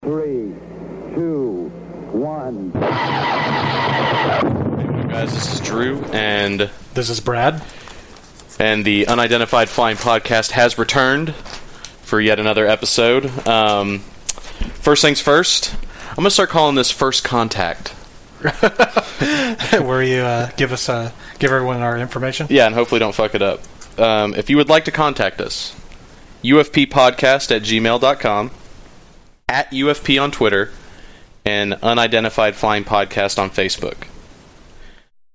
3, 2, 1. Guys, this is Drew, and this is Brad. And the Unidentified Flying Podcast has returned for yet another episode. First things first, I'm going to start calling this First Contact. Where you give everyone our information? Yeah, and hopefully don't fuck it up. If you would like to contact us, ufppodcast@gmail.com, at UFP on Twitter, and Unidentified Flying Podcast on Facebook.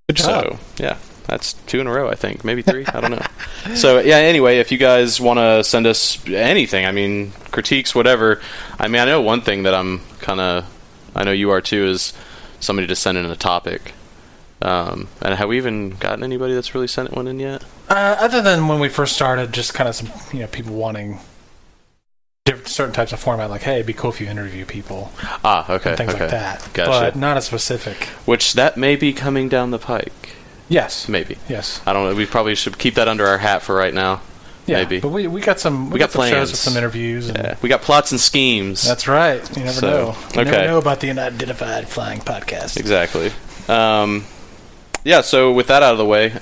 Good job. So, yeah, that's 2 in a row, I think. Maybe 3, I don't know. So, yeah, anyway, if you guys want to send us anything, I mean, critiques, whatever. I mean, I know one thing that I know you are too, is somebody to send in a topic. And have we even gotten anybody that's really sent one in yet? Other than when we first started, just kind of some people wanting certain types of format, like, hey, it'd be cool if you interview people. Okay. And things like that. Gotcha. But not as specific. Which, that may be coming down the pike. Yes. Maybe. Yes. I don't know. We probably should keep that under our hat for right now. Yeah, maybe. But we got some got some plans. shows with some interviews. And yeah. We got plots and schemes. That's right. You never know. You never know about the Unidentified Flying Podcast. Exactly. Yeah, so with that out of the way,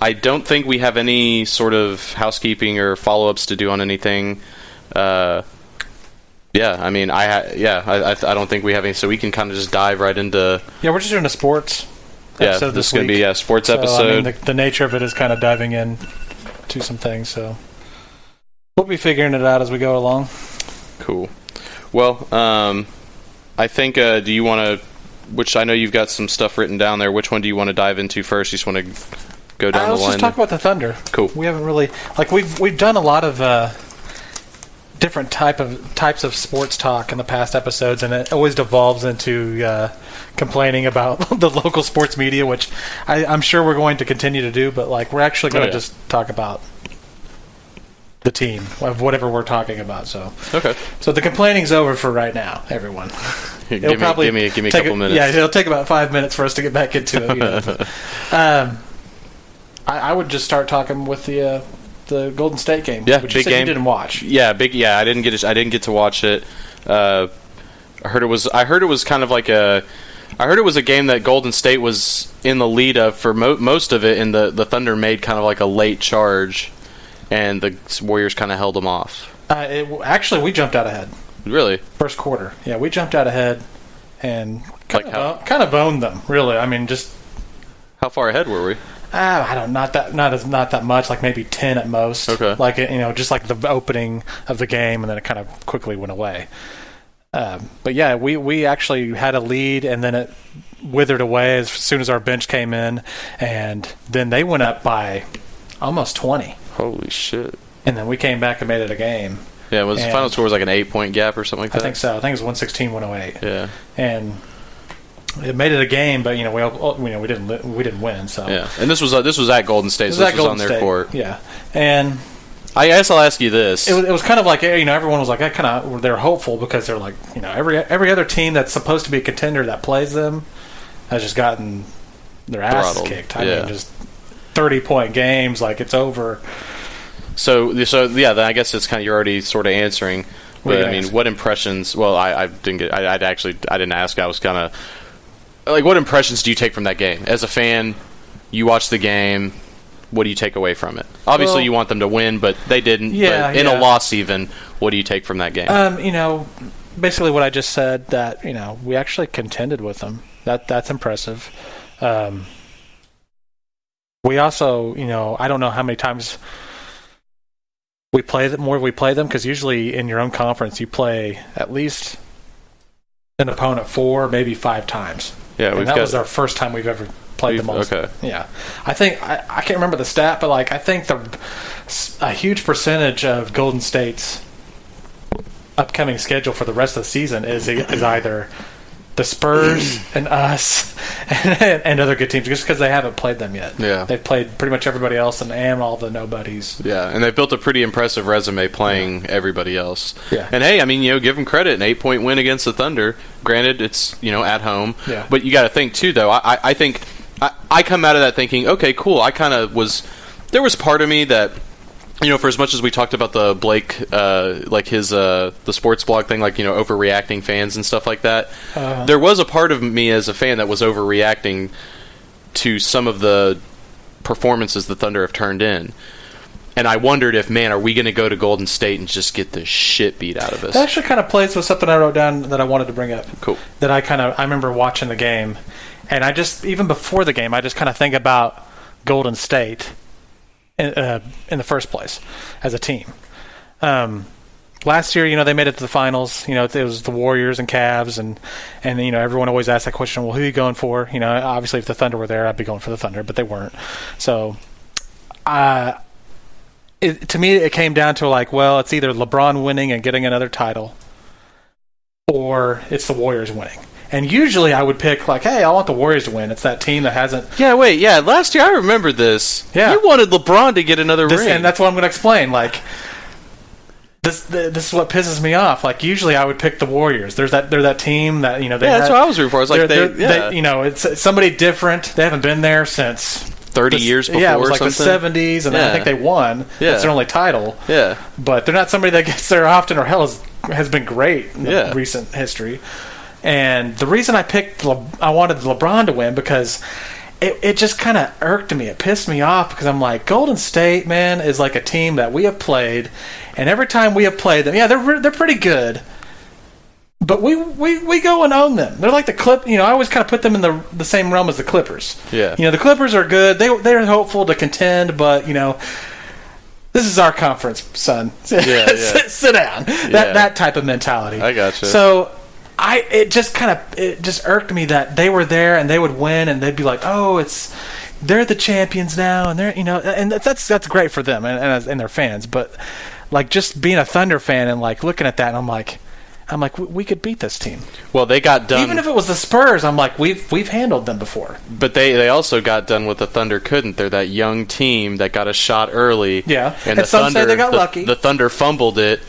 I don't think we have any sort of housekeeping or follow-ups to do on anything. Yeah, I mean, I don't think we have any, so we can kind of just dive right into... Yeah, we're just doing a sports episode this is going to be a sports episode. I mean, the nature of it is kind of diving in to some things, so we'll be figuring it out as we go along. Cool. Well, I think, do you want to... Which I know you've got some stuff written down there. Which one do you want to dive into first? You just want to go down the line? Let's just talk about the Thunder. Cool. We haven't really... Like, we've done a lot of... different types of sports talk in the past episodes, and it always devolves into complaining about the local sports media, which I'm sure we're going to continue to do, but like we're actually going to just talk about the team of whatever we're talking about. So the complaining's over for right now, everyone. Give me a couple minutes. Yeah, it'll take about 5 minutes for us to get back into it. I would just start talking with the Golden State game. Yeah, which big you game. You didn't watch. Yeah, big. Yeah, I didn't get to watch it. I heard it was kind of like a. I heard it was a game that Golden State was in the lead of for most of it, and the Thunder made kind of like a late charge, and the Warriors kind of held them off. Actually, we jumped out ahead. Really? First quarter. Yeah, we jumped out ahead and kind of owned them. Really, I mean, just. How far ahead were we? I don't. Not that much. Like maybe 10 at most. Okay. Like just like the opening of the game, and then it kind of quickly went away. But yeah, we actually had a lead, and then it withered away as soon as our bench came in, and then they went up by almost 20. Holy shit! And then we came back and made it a game. Yeah, the final score was like an 8-point gap or something like that. I think so. I think it was 116-108. Yeah. And it made it a game, but we didn't win. So yeah, and this was at Golden State. So this was on their court. Yeah, and I guess I'll ask you this: it was kind of like everyone was like they're hopeful because they're like every other team that's supposed to be a contender that plays them has just gotten their asses kicked. I mean, just 30-point games, like it's over. So yeah, then I guess it's kind of you're already sort of answering. But I mean, what impressions? Well, I didn't get. I didn't ask. I was kind of. Like, what impressions do you take from that game? As a fan, you watch the game. What do you take away from it? Obviously, you want them to win, but they didn't. Yeah, but in a loss, even, what do you take from that game? Basically what I just said. That we actually contended with them. That's impressive. We also, I don't know how many times we play them. Because usually in your own conference, you play at least an opponent 4, maybe 5 times. Yeah, that was our first time we've ever played them. Okay. Yeah, I think I can't remember the stat, but I think a huge percentage of Golden State's upcoming schedule for the rest of the season is either the Spurs and us and other good teams, just because they haven't played them yet. Yeah, they've played pretty much everybody else and all the nobodies. Yeah, and they've built a pretty impressive resume playing everybody else. Yeah, and hey, I mean, give them credit. An 8-point win against the Thunder. Granted, it's at home. Yeah, but you got to think too, though. I think I come out of that thinking, okay, cool. I kind of was. There was part of me that for as much as we talked about the Blake, like his the sports blog thing, like overreacting fans and stuff like that, there was a part of me as a fan that was overreacting to some of the performances the Thunder have turned in. And I wondered if, man, are we going to go to Golden State and just get the shit beat out of us? That actually kind of plays with something I wrote down that I wanted to bring up. Cool. That I remember watching the game, and I just, even before the game, I just kind of think about Golden State in the first place as a team. Last year, they made it to the finals. It was the Warriors and Cavs, and everyone always asks that question, well, who are you going for? Obviously if the Thunder were there, I'd be going for the Thunder, but they weren't. So, to me, it came down to it's either LeBron winning and getting another title, or it's the Warriors winning. And usually I would pick hey, I want the Warriors to win. It's that team that hasn't. Yeah, wait, yeah. Last year I remember this. Yeah, you wanted LeBron to get another ring, and that's what I'm going to explain. This is what pisses me off. Usually I would pick the Warriors. They're that team that that's what I was rooting for. I was it's somebody different. They haven't been there since 30 years before. Yeah, it was the 70s, and I think they won. Yeah. That's their only title. Yeah, but they're not somebody that gets there often, or has been great in the recent history. And the reason I wanted LeBron to win because it just kind of irked me. It pissed me off because I'm like, Golden State, man, is like a team that we have played, and every time we have played them, they're pretty good. But we go and own them. They're like the Clip. I always kind of put them in the same realm as the Clippers. Yeah. The Clippers are good. They're hopeful to contend, but this is our conference, son. Sit down. That type of mentality. I gotcha. So it just irked me that they were there and they would win and they'd be like, oh, they're the champions now, and they're and that's great for them and their fans. But just being a Thunder fan and looking at that, and I'm like, we could beat this team. Well, they got done. Even if it was the Spurs, I'm like, we've handled them before. But they also got done what the Thunder couldn't. They're that young team that got a shot early. Yeah, and the some Thunder, say they got lucky. The Thunder fumbled it.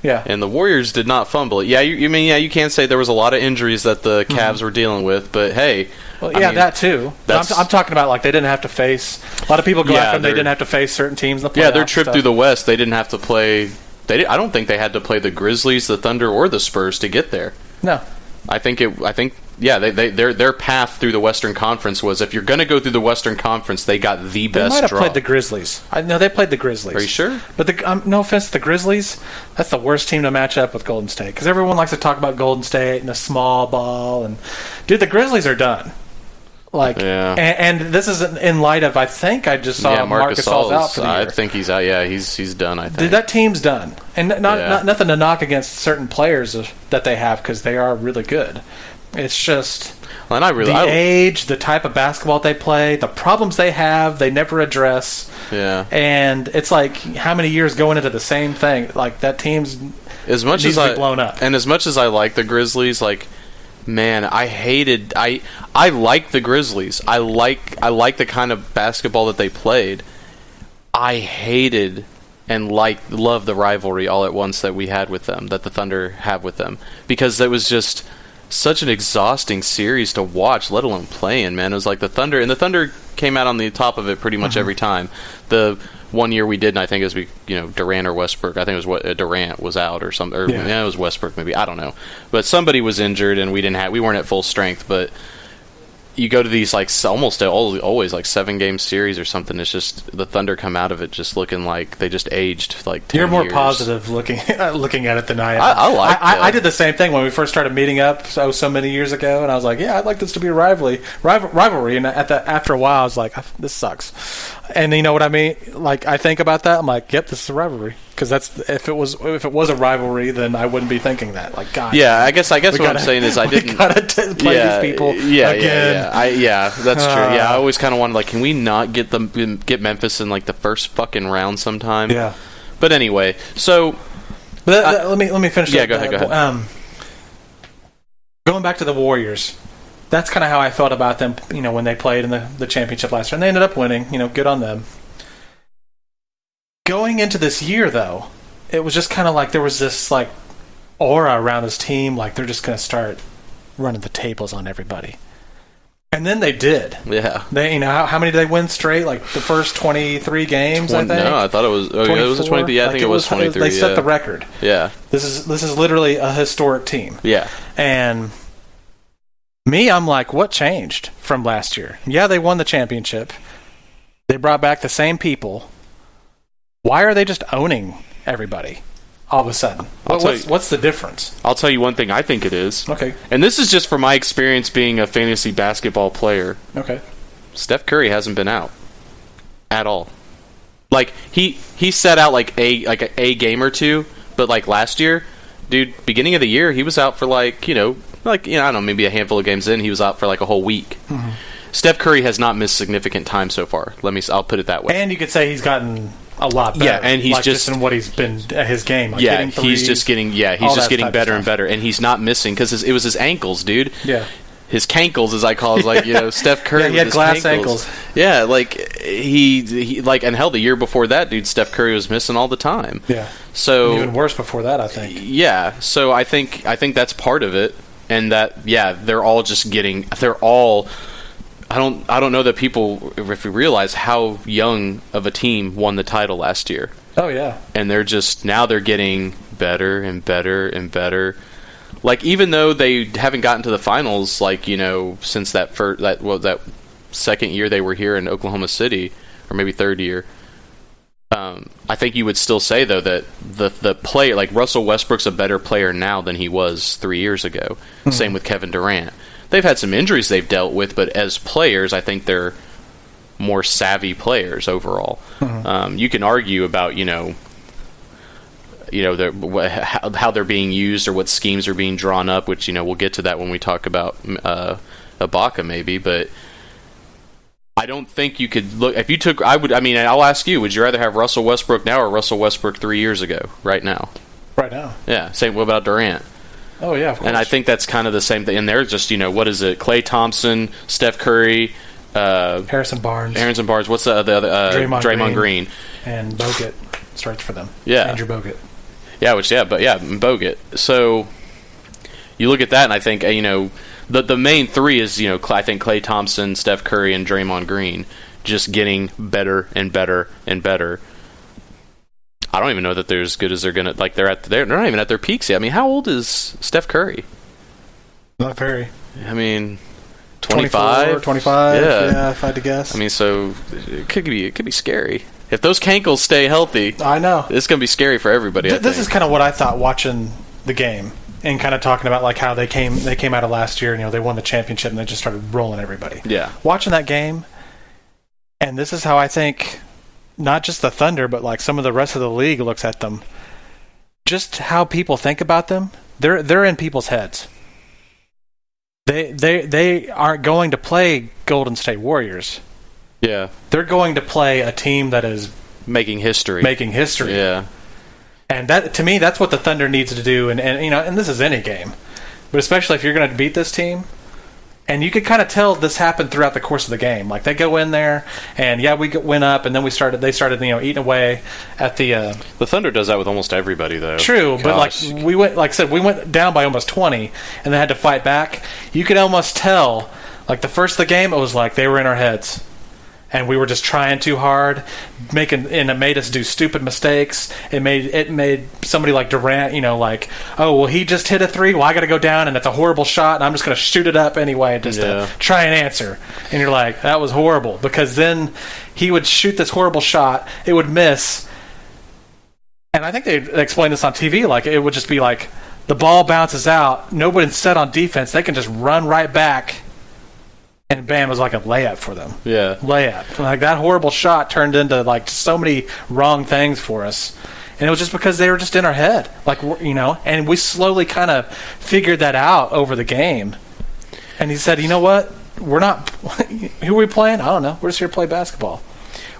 Yeah, and the Warriors did not fumble it. Yeah, you can't say there was a lot of injuries that the Cavs were dealing with, but hey. Well, that too. I'm talking about they didn't have to face. A lot of people go after them. They didn't have to face certain teams in the playoffs. Yeah, their trip through the West, they didn't have to play. I don't think they had to play the Grizzlies, the Thunder, or the Spurs to get there. No, I think their path through the Western Conference was, if you're going to go through the Western Conference, they got the best draw. They might have played the Grizzlies. No, they played the Grizzlies. Are you sure? But no offense to the Grizzlies, that's the worst team to match up with Golden State, because everyone likes to talk about Golden State and the small ball, and dude, the Grizzlies are done. And this is in light of, I think I just saw Marc Gasol's out for the year. I think he's out. Yeah, he's done. I think. Dude, that team's done, and not nothing to knock against certain players that they have, because they are really good. It's just the age, the type of basketball they play, the problems they have, they never address. Yeah, and it's how many years going into the same thing? That team's needs to be blown up. And as much as I like the Grizzlies, man, I like the Grizzlies. I like the kind of basketball that they played. I hated and loved the rivalry all at once that we had with them, that the Thunder have with them, because it was just such an exhausting series to watch, let alone playing, man. It was the Thunder came out on the top of it pretty much every time. The one year we didn't, I think, as Durant or Westbrook. I think it was Durant was out or something. Or it was Westbrook, maybe. I don't know. But somebody was injured, and we weren't at full strength. But you go to these almost always 7-game series or something. It's just the Thunder come out of it just looking like they just aged 10 You're more years. Positive looking at it than I am. I did the same thing when we first started meeting up so many years ago, and I was like, yeah, I'd like this to be a rivalry. And after a while, I was like, this sucks. And you know what I mean? I think about that. I'm like, yep, this is a rivalry. Because if it was a rivalry, then I wouldn't be thinking that. God. Yeah, I guess what I'm saying is I didn't. We gotta play these people again. That's true. Yeah, I always kind of wanted can we not get Memphis in the first fucking round sometime? Yeah. But anyway, so. Let me finish. Yeah, go ahead. Going back to the Warriors, that's kind of how I felt about them. When they played in the championship last year, and they ended up winning. Good on them. Going into this year, though, it was just kind of there was this aura around this team, they're just going to start running the tables on everybody. And then they did. Yeah. They, how many did they win straight? Like the first 23 games, I think? No, I thought it was... Oh, it was 20. Yeah, I think it was 23. They set the record. Yeah. This is literally a historic team. Yeah. And me, I'm like, what changed from last year? Yeah, they won the championship. They brought back the same people. Why are they just owning everybody all of a sudden? What's the difference? I'll tell you one thing I think it is. Okay. And this is just from my experience being a fantasy basketball player. Okay. Steph Curry hasn't been out at all. Like he set out like a game or two, but like last year, dude, beginning of the year, he was out for I don't know, maybe a handful of games in, he was out for like a whole week. Mm-hmm. Steph Curry has not missed significant time so far. I'll put it that way. And you could say he's gotten a lot better. Yeah, and he's just in what he's been at his game. Like yeah, he's just getting better and better, and he's not missing because it was his ankles, dude. Yeah. His cankles, as I call it, Steph Curry. Yeah, he had glass ankles. Yeah, like he and hell, the year before that, dude, Steph Curry was missing all the time. Yeah. So and even worse before that, I think. Yeah. So I think that's part of it, and that they're all just getting. They're all. I don't know that people, if you realize how young of a team won the title last year. Oh yeah. And they're getting better and better and better. Like, even though they haven't gotten to the finals, since that second year they were here in Oklahoma City, or maybe third year, I think you would still say, though, that the player, like Russell Westbrook's a better player now than he was 3 years ago. Mm-hmm. Same with Kevin Durant. They've had some injuries they've dealt with, but as players, I think they're more savvy players overall. Mm-hmm. You can argue about, how they're being used or what schemes are being drawn up, which, we'll get to that when we talk about Ibaka maybe, but I don't think you could look... I'll ask you, would you rather have Russell Westbrook now or Russell Westbrook 3 years ago, right now? Right now. Yeah, same. What about Durant? Oh, yeah, of course. And I think that's kind of the same thing. And they're just, what is it? Klay Thompson, Steph Curry... Harrison Barnes. What's the other? Draymond Green. And Bogut starts for them. Yeah. Andrew Bogut. Yeah, Bogut. So you look at that, and I think, the main three is, I think Klay Thompson, Steph Curry, and Draymond Green just getting better and better and better. I don't even know that they're as good as they're going to... they're not even at their peaks yet. I mean, how old is Steph Curry? Not very. 25? 25, yeah, if I had to guess. I mean, so it could be scary. If those cankles stay healthy, I know. It's going to be scary for everybody. This is kind of what I thought watching the game and kind of talking about like how they came out of last year and, they won the championship and they just started rolling everybody. Yeah. Watching that game, and this is how I think not just the Thunder, but like some of the rest of the league looks at them. Just how people think about them, they're in people's heads. They aren't going to play Golden State Warriors. Yeah. They're going to play a team that is making history. Yeah. And that, to me, that's what the Thunder needs to do. And this is any game, but especially if you're going to beat this team. And you could kind of tell this happened throughout the course of the game. Like they go in there, and we went up, and then they started eating away at the. The Thunder does that with almost everybody, though. True, gosh. But we went down by almost 20, and they had to fight back. You could almost tell, like the first of the game, it was like they were in our heads. And we were just trying too hard, and it made us do stupid mistakes. It made somebody like Durant, oh, well, he just hit a three. Well, I got to go down, and it's a horrible shot, and I'm just going to shoot it up anyway just to try and answer. And you're like, that was horrible, because then he would shoot this horrible shot, it would miss, and I think they explained this on TV. Like it would just be like the ball bounces out, nobody's set on defense, they can just run right back. And bam, it was like a layup for them. Yeah. Layup. Like that horrible shot turned into like so many wrong things for us. And it was just because they were just in our head. And we slowly kind of figured that out over the game. And he said, you know what? We're not... Who are we playing? I don't know. We're just here to play basketball.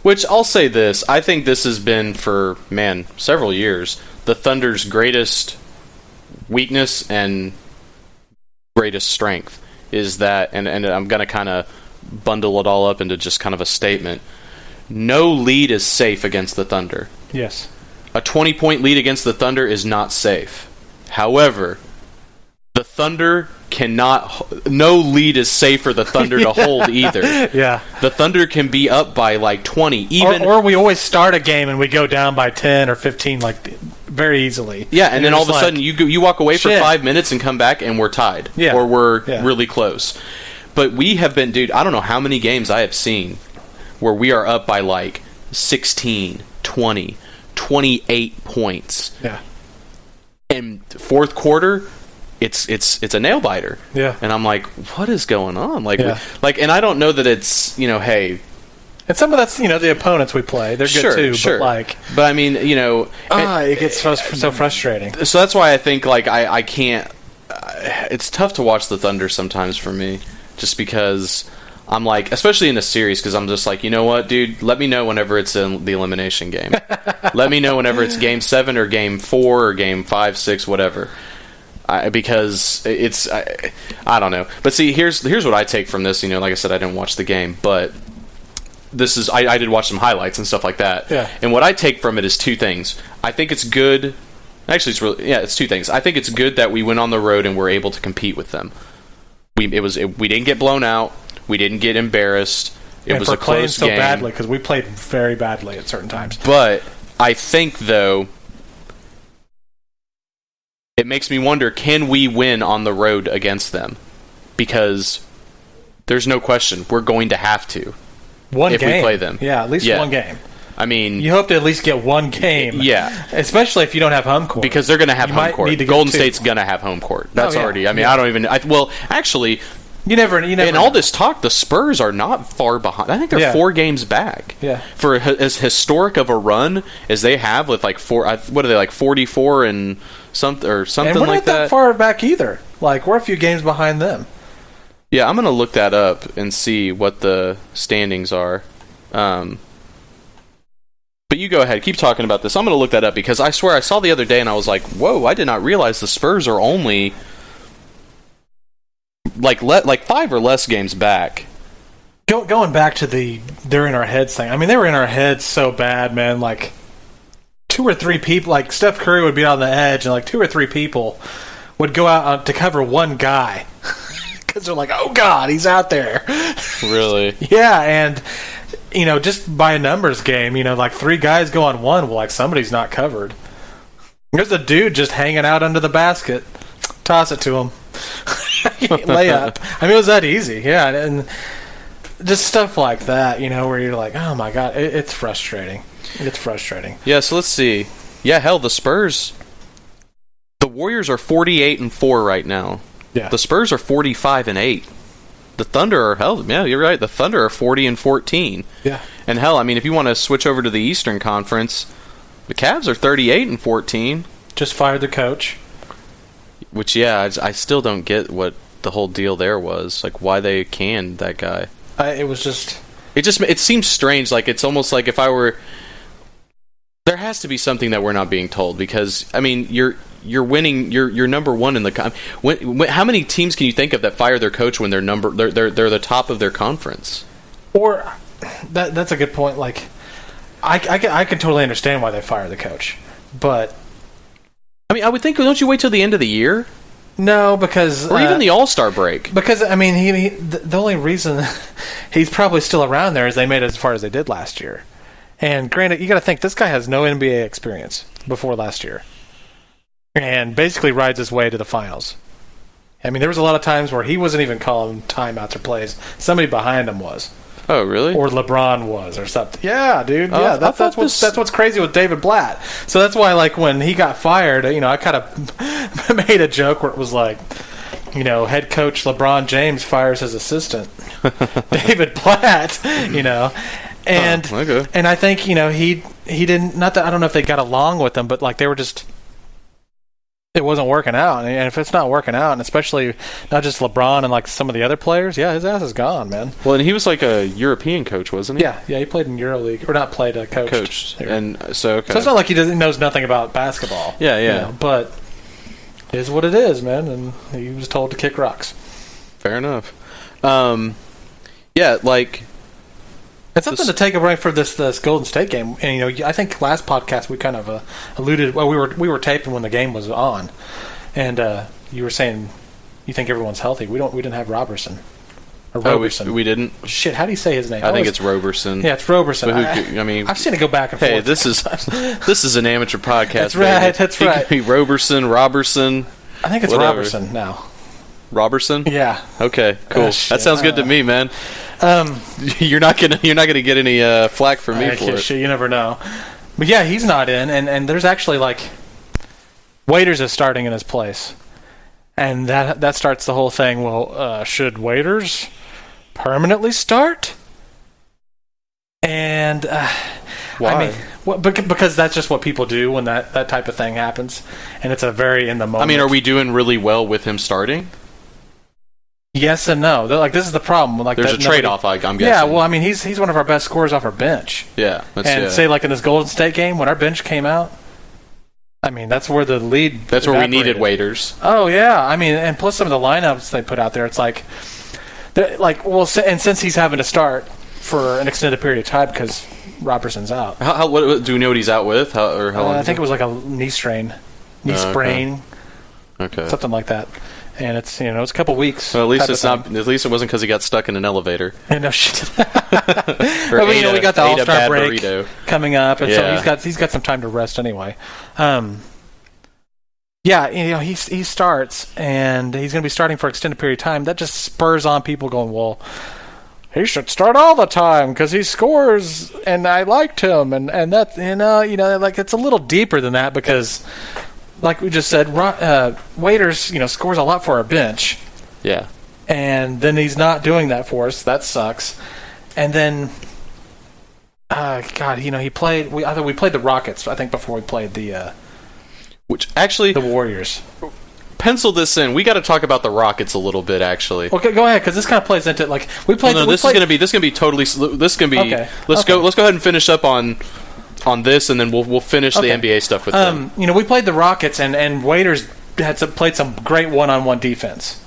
Which, I'll say this. I think this has been for, several years, the Thunder's greatest weakness and greatest strength. Is that, and I'm going to kind of bundle it all up into just kind of a statement. No lead is safe against the Thunder. Yes. A 20-point lead against the Thunder is not safe. However, the Thunder no lead is safe for the Thunder to hold either. Yeah. The Thunder can be up by like 20. Or we always start a game and we go down by 10 or 15 like very easily. Yeah, and then all of a sudden you walk away for 5 minutes and come back and we're tied. Yeah. Or we're really close. But we have been, dude, I don't know how many games I have seen where we are up by like 16, 20, 28 points. Yeah. And fourth quarter, it's a nail biter. Yeah. And I'm like, what is going on? And I don't know that it's, hey. And some of that's, the opponents we play. They're good too. Sure. But I mean, it gets so frustrating. So that's why I think, like, I can't. It's tough to watch the Thunder sometimes for me, just because I'm like, especially in a series, because I'm just like, you know what, dude? Let me know whenever it's in the elimination game. Let me know whenever it's Game 7 or Game 4 or Game 5, 6, whatever. Because it's I don't know. But see, here's what I take from this. Like I said, I didn't watch the game, but this is I did watch some highlights and stuff like that. Yeah. And what I take from it is two things. I think it's good. Actually, it's two things. I think it's good that we went on the road and were able to compete with them. We didn't get blown out. We didn't get embarrassed. It was a close game. So badly, because we played very badly at certain times. But I think, though, it makes me wonder, can we win on the road against them? Because there's no question we're going to have to if we play them. Yeah, at least one game. I mean, you hope to at least get one game. Yeah. Especially if you don't have home court. Because they're going to have home court. Golden State's going to have home court. That's already... I mean, I don't even... well, actually... You never in all this talk, the Spurs are not far behind. I think they're 4 games back. Yeah. For as historic of a run as they have with like what are they, like 44 and something or something and we're like not that far back either. Like, we're a few games behind them. Yeah, I'm going to look that up and see what the standings are. But you go ahead, keep talking about this. I'm going to look that up because I swear I saw the other day and I was like, whoa, I did not realize the Spurs are only like 5 or less games back. Going back to they're in our heads thing. I mean, they were in our heads so bad, man. Like 2 or 3 people, like Steph Curry would be on the edge, and like 2 or 3 people would go out to cover one guy because they're like, "Oh God, he's out there." Really? Yeah, and just by a numbers game, like 3 guys go on one. Well, like somebody's not covered. There's a dude just hanging out under the basket. Toss it to him. Layup. I mean, it was that easy. Yeah, and just stuff like that, where you're like, oh my God, it's frustrating. It's frustrating. Yeah, so let's see. Yeah, hell, the Spurs, the Warriors are 48-4 right now. Yeah. The Spurs are 45-8. The Thunder are, hell, yeah, you're right. The Thunder are 40-14. Yeah. And hell, I mean, if you want to switch over to the Eastern Conference, the Cavs are 38-14. Just fired the coach. Which, yeah, I still don't get what the whole deal there was. Like, why they canned that guy. It was just... It seems strange. Like, it's almost like if I were... There has to be something that we're not being told. Because, I mean, you're winning... You're number one in the... how many teams can you think of that fire their coach when they're the top of their conference? Or... That's a good point. Like, I can totally understand why they fire the coach. But... I mean, I would think, don't you wait till the end of the year? No, because... Or even the All-Star break. Because, I mean, the only reason he's probably still around there is they made it as far as they did last year. And granted, you got to think, this guy has no NBA experience before last year. And basically rides his way to the finals. I mean, there was a lot of times where he wasn't even calling timeouts or plays. Somebody behind him was. Oh, really? Or LeBron was, or something. Yeah, dude. Yeah, that's what's crazy with David Blatt. So that's why, like, when he got fired, I kind of made a joke where it was like, head coach LeBron James fires his assistant, David Blatt. And okay. And I think he didn't. Not that I don't know if they got along with him, but like they were just. It wasn't working out, and if it's not working out, and especially not just LeBron and like some of the other players, yeah, his ass is gone, man. Well, and he was like a European coach, wasn't he? Yeah, he played in EuroLeague, or not played, coached. Coached, and so okay. So it's not like he knows nothing about basketball. Yeah. But it is what it is, man, and he was told to kick rocks. Fair enough. Yeah, like. It's something to take away for this Golden State game. And I think last podcast we kind of alluded. Well, we were taping when the game was on, and you were saying You think everyone's healthy. We didn't have Robertson. Or Roberson. We didn't? Shit, how do you say his name? I think it's Roberson. Yeah, it's Roberson. I've seen it go back and forth. Hey, this is an amateur podcast. That's right. Baby. That's It right. could be Roberson. I think it's whatever. Roberson now. Roberson? Yeah. Okay, cool. That sounds good to me, man. You're not gonna get any flack from me for it. Shit, you never know. But yeah, he's not in, and there's actually Waiters is starting in his place, and that starts the whole thing. Well, should Waiters permanently start? And why? Because that's just what people do when that type of thing happens, and it's a very in the moment. I mean, are we doing really well with him starting? Yes and no. This is the problem. There's a trade-off, I'm guessing. Yeah, well, I mean, he's one of our best scorers off our bench. Yeah. Say, in this Golden State game, when our bench came out, I mean, that's where the lead That's where we needed Waiters. Oh, yeah. I mean, and plus some of the lineups they put out there, it's and since he's having to start for an extended period of time because Robertson's out. What do we know what he's out with? How long? I think it was a knee sprain. Sprain. Okay. Something like that. And it's it's a couple weeks. Well, at least it's not. At least it wasn't because he got stuck in an elevator. No shit. Or we got the All-Star break burrito. coming up, and so he's got some time to rest anyway. He starts, and he's going to be starting for an extended period of time. That just spurs on people going, well, he should start all the time because he scores, and I liked him, and that it's a little deeper than that because. Like we just said, Waiters, scores a lot for our bench. Yeah. And then he's not doing that for us. That sucks. And then, he played. We played the Rockets. I think before we played the Warriors. Pencil this in. We got to talk about the Rockets a little bit, actually. Okay, go ahead, because this kind of plays into we played. No, this is going to be totally. This is going to be. Okay. Let's go ahead and finish up on this, and then we'll finish the NBA stuff with them. We played the Rockets, and Waiters played some great one-on-one defense.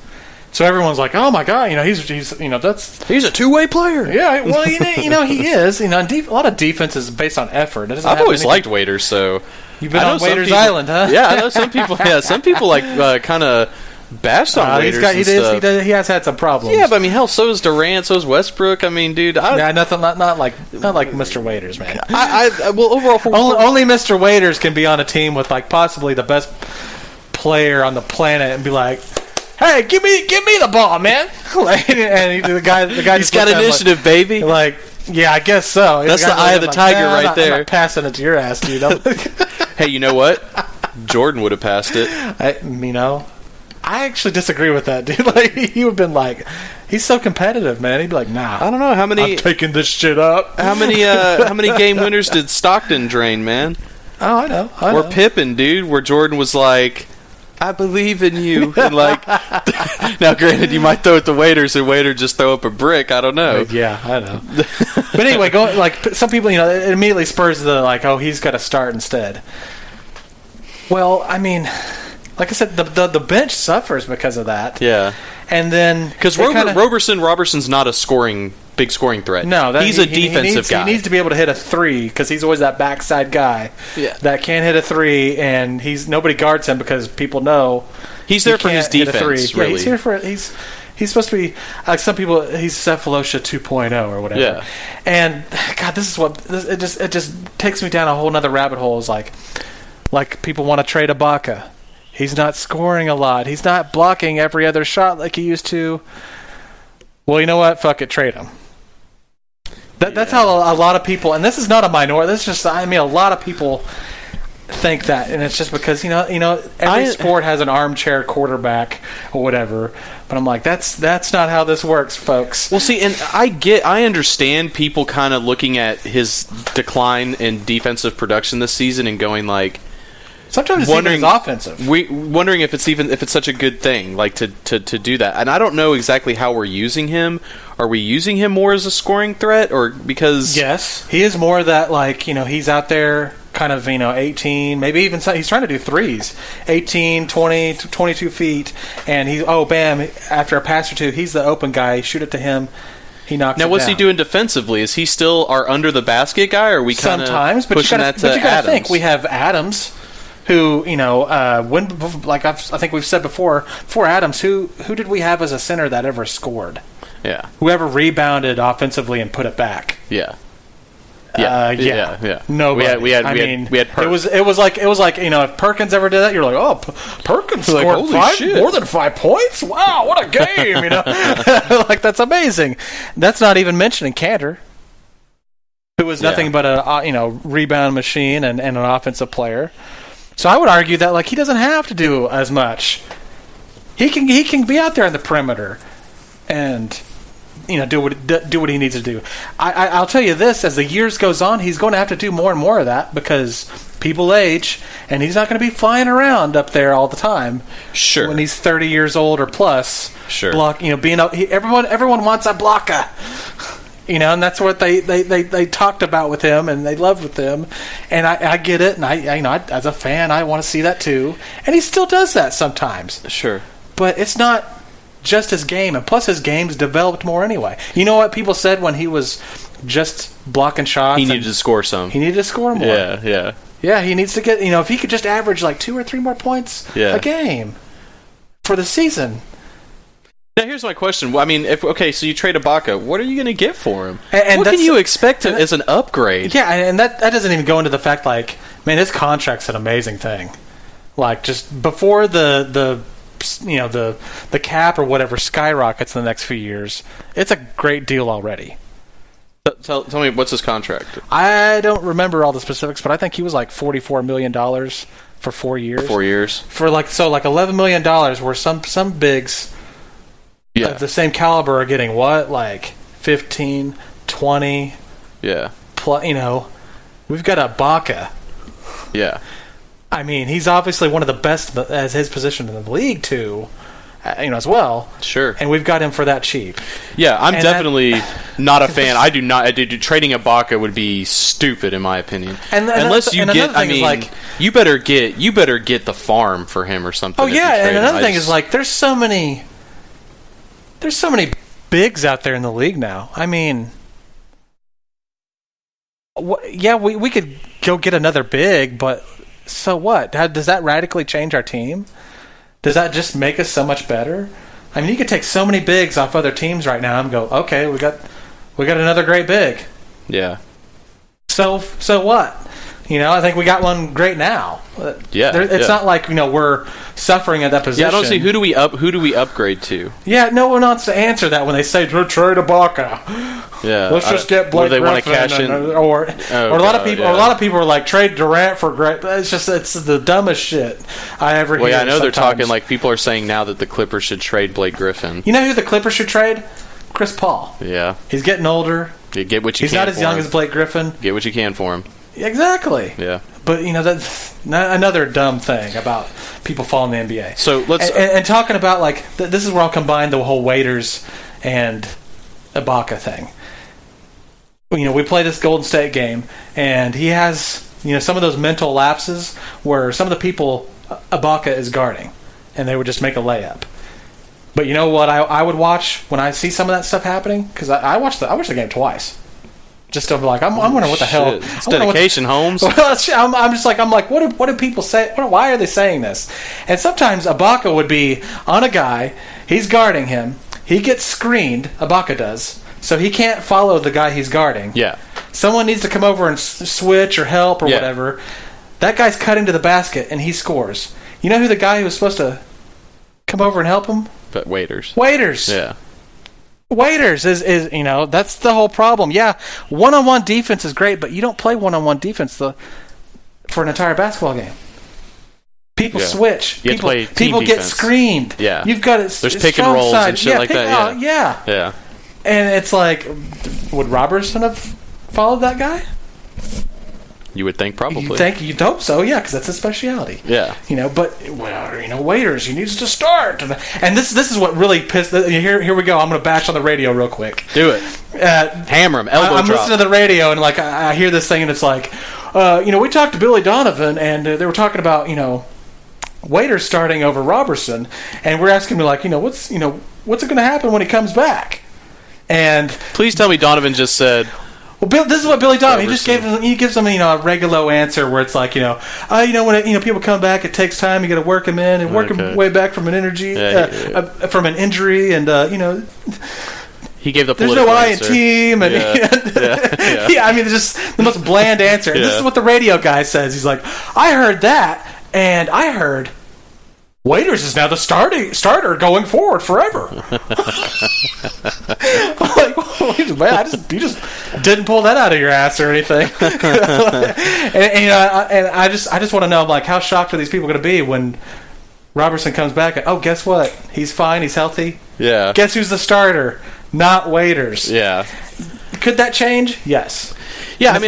So everyone's like, "Oh my god, he's he's a two-way player." Yeah, well, he is. A lot of defense is based on effort. I've always liked Waiters, so you've been on Waiters Island, huh? Yeah, I know some people. Yeah, some people kind of bashed on Waiters. He has had some problems. Yeah, but I mean, hell, so is Durant, so is Westbrook. I mean, dude, not like Mr. Waiters, man. Overall, only Mr. Waiters can be on a team with possibly the best player on the planet and be like, "Hey, give me the ball, man!" and the guy he's got initiative, baby. Yeah, I guess so. That's the eye of the tiger right there. I'm not passing it to your ass, dude. Hey, you know what? Jordan would have passed it. I actually disagree with that, dude. He would have been he's so competitive, man. He'd be like, nah. I don't know how many. I'm taking this shit up. How many game winners did Stockton drain, man? Oh, I know. Or Pippen, dude, where Jordan was like, "I believe in you." And now, granted, you might throw it to Waiters, and Waiter just throw up a brick. I don't know. Yeah, I know. But anyway, some people, it immediately spurs the he's got to start instead. Well, I mean. Like I said, the bench suffers because of that. Yeah. And then... Because Robertson's not a big scoring threat. No. He's a defensive guy. He needs to be able to hit a three because he's always that backside guy that can't hit a three, and nobody guards him because people know... He's there for his defense, really. Yeah, he's here for... He's supposed to be... some people... He's Cephalosha 2.0 or whatever. Yeah. And, God, this is what... It just takes me down a whole nother rabbit hole. It's like people want to trade Ibaka. He's not scoring a lot. He's not blocking every other shot like he used to. Well, you know what? Fuck it. Trade him. That's how a lot of people, and this is not a minority. This is just, a lot of people think that, and it's just because every sport has an armchair quarterback or whatever. But I'm like, that's not how this works, folks. Well, see, and I understand people kind of looking at his decline in defensive production this season and going sometimes it's even offensive. Wondering if it's such a good thing, to do that. And I don't know exactly how we're using him. Are we using him more as a scoring threat, or because? Yes, he is more that he's out there kind of 18, maybe even he's trying to do threes, 18, 20, 22 feet, and bam! After a pass or two, he's the open guy. Shoot it to him. He knocks it down. Now, what's he doing defensively? Is he still our under the basket guy, or are we kind of sometimes? But pushing that to Adams? Adams? Think we have Adams. who, I think we've said before Adams, who did we have as a center that ever scored? Yeah. Whoever rebounded offensively and put it back. Yeah. Nobody. We had Perkins. It was like if Perkins ever did that, you're like, oh, Perkins scored more than 5 points. Wow, what a game! Like that's amazing. That's not even mentioning Cantor, who was nothing but a rebound machine and an offensive player. So I would argue that he doesn't have to do as much. He can be out there in the perimeter and do what he needs to do. I'll tell you this: as the years goes on, he's going to have to do more and more of that because people age, and he's not going to be flying around up there all the time. Sure. When he's 30 years old or plus. Sure. Everyone wants a blocker. And that's what they talked about with him, and they loved with him, and I get it, and I as a fan, I want to see that too, and he still does that sometimes. Sure. But it's not just his game, and plus his game's developed more anyway. You know what people said when he was just blocking shots? He needed to score some. He needed to score more. Yeah. Yeah, he needs to get, if he could just average 2 or 3 more points a game for the season. Now, here's my question. I mean, so you trade Ibaka, what are you going to get for him? And what can you expect as an upgrade? Yeah, and that doesn't even go into the fact, man, his contract's an amazing thing. Just before the cap or whatever skyrockets in the next few years, it's a great deal already. Tell me, what's his contract? I don't remember all the specifics, but I think he was $44 million for 4 years. 4 years. For $11 million, where some bigs of the same caliber are getting what? 15, 20. Yeah. Plus, we've got Ibaka. Yeah. I mean, he's obviously one of the best as his position in the league too, as well. Sure. And we've got him for that cheap. Yeah, I'm definitely not a fan. I do not. Trading Ibaka would be stupid in my opinion. Unless you get, you better get the farm for him or something. Oh yeah, and another thing is there's so many bigs out there in the league now. I mean, we could go get another big, but so what? Does that radically change our team? Does that just make us so much better? I mean, you could take so many bigs off other teams right now and go, okay, we got another great big. Yeah. So what? I think we got one great now. Yeah. It's not like we're suffering at that position. Yeah, I don't see who do we upgrade to. Yeah, no one wants to answer that when they say trade Ibaka. Yeah. Let's just get Blake Griffin. Want to cash in, or a lot of people. Or a lot of people are like trade Durant for great. It's the dumbest shit I ever hear. Well, yeah, I know sometimes. they're talking people are saying now that the Clippers should trade Blake Griffin. You know who the Clippers should trade? Chris Paul. Yeah. He's getting older. You get what you He's can. He's not as young as Blake Griffin. Get what you can for him. Exactly. Yeah. But that's another dumb thing about people following the NBA. So let's and talking about this is where I'll combine the whole Waiters and Ibaka thing. We play this Golden State game, and he has some of those mental lapses where some of the people Ibaka is guarding, and they would just make a layup. But you know what I would watch when I see some of that stuff happening? Because I watched the game twice. Just to be I'm wondering what the hell. It's dedication, Holmes. Well, I'm like, what do people say? Why are they saying this? And sometimes Ibaka would be on a guy, he's guarding him, he gets screened, Ibaka does, so he can't follow the guy he's guarding. Yeah. Someone needs to come over and switch or help or whatever. That guy's cutting to the basket and he scores. You know who the guy who was supposed to come over and help him? But Waiters. Yeah. Waiters is that's the whole problem. Yeah, one-on-one defense is great, but you don't play one-on-one defense for an entire basketball game. People switch. People get screened. Yeah, you've got it. There's pick and rolls and shit like that. Yeah. And it's would Robertson have followed that guy? You would think probably. You'd hope so, yeah, because that's his specialty. Yeah. But Waiters, he needs to start. And this is what really pissed. Here we go. I'm going to bash on the radio real quick. Do it. Hammer him. Elbow I'm drop. listening to the radio and I hear this thing and it's we talked to Billy Donovan and they were talking about Waiters starting over Robertson, and we're asking me what's it going to happen when he comes back? And please tell me Donovan just said, Well, this is what Billy Donovan. Robertson. He gives them a regular answer where it's like when people come back, it takes time. You got to work them in and work them way back from an injury, from an injury, and He gave the there's no I in team, and yeah. I mean, it's just the most bland answer. And this is what the radio guy says. He's like, I heard that, and I heard Waiters is now the starter going forward forever. I'm like, man, you just didn't pull that out of your ass or anything. and I just want to know, like, how shocked are these people going to be when Robertson comes back and, oh, guess what? He's fine. He's healthy. Yeah. Guess who's the starter? Not Waiters. Yeah. Could that change? Yes. Yeah, and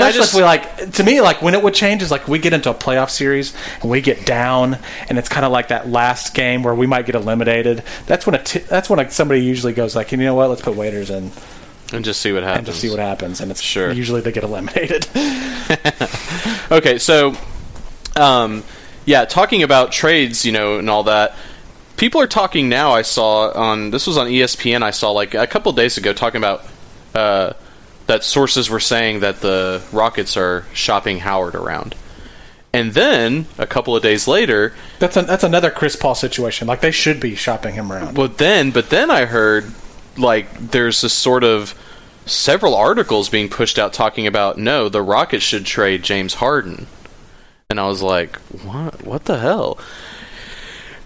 to me, when it would change is like we get into a playoff series and we get down, and it's kind of like that last game where we might get eliminated. That's when somebody usually goes like, you know what? Let's put Waiters in and just see what happens. And it's usually they get eliminated. Okay, so talking about trades, and all that. People are talking now. I saw this was on ESPN. I saw like a couple of days ago talking about that sources were saying that the Rockets are shopping Howard around, and then a couple of days later, that's another Chris Paul situation. Like they should be shopping him around. But then I heard like there's this sort of several articles being pushed out talking about no, the Rockets should trade James Harden, and I was like, what the hell?